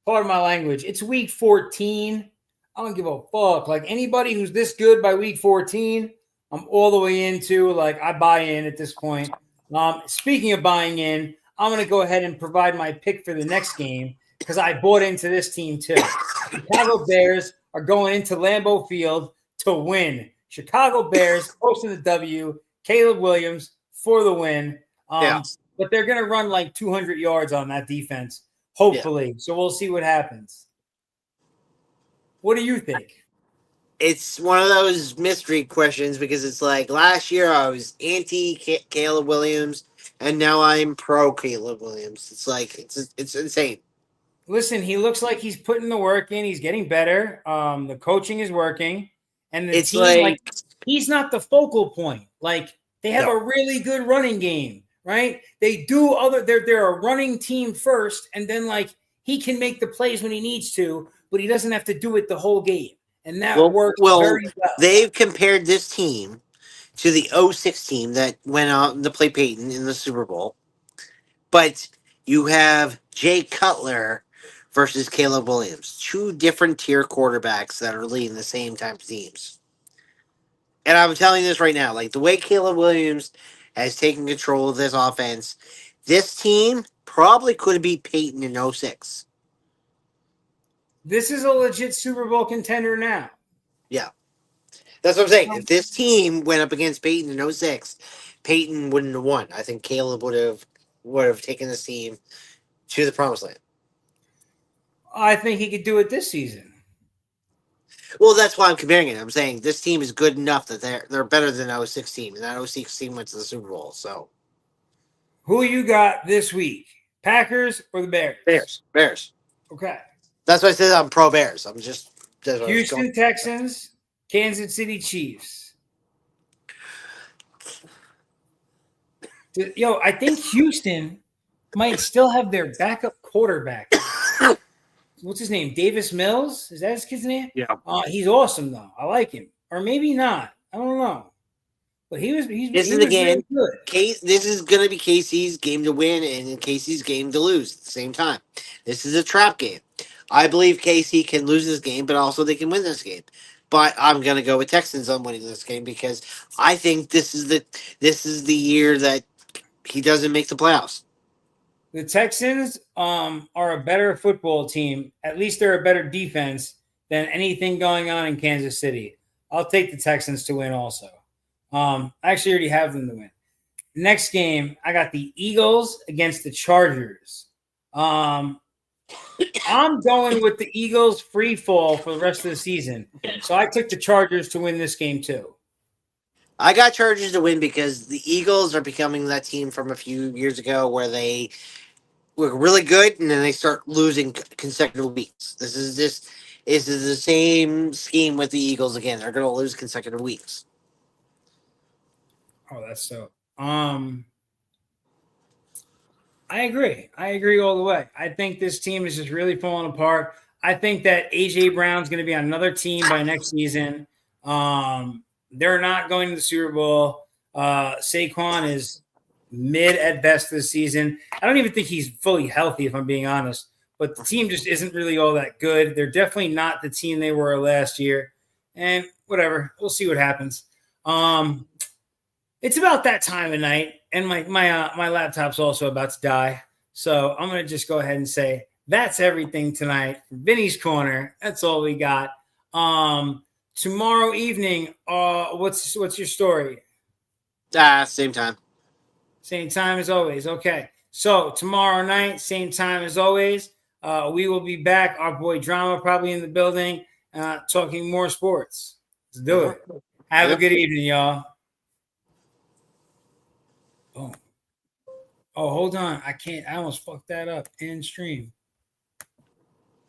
pardon my language. It's week 14. I don't give a fuck. Like anybody who's this good by week 14, I'm all the way into like I buy in at this point. Speaking of buying in, I'm going to go ahead and provide my pick for the next game because I bought into this team too. Chicago Bears are going into Lambeau Field to win. Chicago Bears posting the W. Caleb Williams for the win. But they're going to run like 200 yards on that defense, hopefully. Yeah. So we'll see what happens. What do you think? It's one of those mystery questions because it's like last year I was anti Caleb Williams and now I'm pro Caleb Williams. It's like it's insane. Listen, he looks like he's putting the work in. He's getting better. The coaching is working, and the team he's not the focal point. Like they have a really good running game, right? They do they're a running team first, and then like he can make the plays when he needs to, but he doesn't have to do it the whole game. And that works very well. They've compared this team to the 06 team that went out to play Peyton in the Super Bowl. But you have Jay Cutler versus Caleb Williams. 2 different tier quarterbacks that are leading the same type of teams. And I'm telling you this right now, like the way Caleb Williams has taken control of this offense, this team probably could have beat Peyton in 06. This is a legit Super Bowl contender now. Yeah. That's what I'm saying. If this team went up against Peyton in 06, Peyton wouldn't have won. I think Caleb would have taken this team to the promised land. I think he could do it this season. Well, that's why I'm comparing it. I'm saying this team is good enough that they're better than 06 team, and that 06 team went to the Super Bowl. So, who you got this week? Packers or the Bears? Bears. Okay. That's why I said I'm pro Bears. I'm just that's what I was Houston going. Texans, Kansas City Chiefs. Yo, I think Houston might still have their backup quarterback. What's his name? Davis Mills? Is that his kid's name? Yeah. He's awesome though. I like him. Or maybe not. I don't know. But he was This is really again, good. This is going to be Casey's game to win and Casey's game to lose at the same time. This is a trap game. I believe Casey can lose this game, but also they can win this game. But I'm going to go with Texans on winning this game because I think this is the year that he doesn't make the playoffs. The Texans are a better football team. At least they're a better defense than anything going on in Kansas City. I'll take the Texans to win also. I actually already have them to win. Next game, I got the Eagles against the Chargers. I'm going with the Eagles free fall for the rest of the season. So I took the Chargers to win this game too. I got Chargers to win because the Eagles are becoming that team from a few years ago where they were really good and then they start losing consecutive weeks. This is the same scheme with the Eagles again. They're going to lose consecutive weeks. Oh, that's so. I agree. I agree all the way. I think this team is just really falling apart. I think that AJ Brown's going to be on another team by next season. They're not going to the Super Bowl. Saquon is mid at best this season. I don't even think he's fully healthy, if I'm being honest. But the team just isn't really all that good. They're definitely not the team they were last year. And whatever, we'll see what happens. It's about that time of night, and my laptop's also about to die. So I'm gonna just go ahead and say that's everything tonight from Vinny's Corner. That's all we got. Tomorrow evening, what's your story? Same time. Same time as always. Okay. So tomorrow night, same time as always. We will be back. Our boy Drama probably in the building, talking more sports. Let's do it. Have a good evening, y'all. Boom. Oh, hold on. I can't. I almost fucked that up. End stream.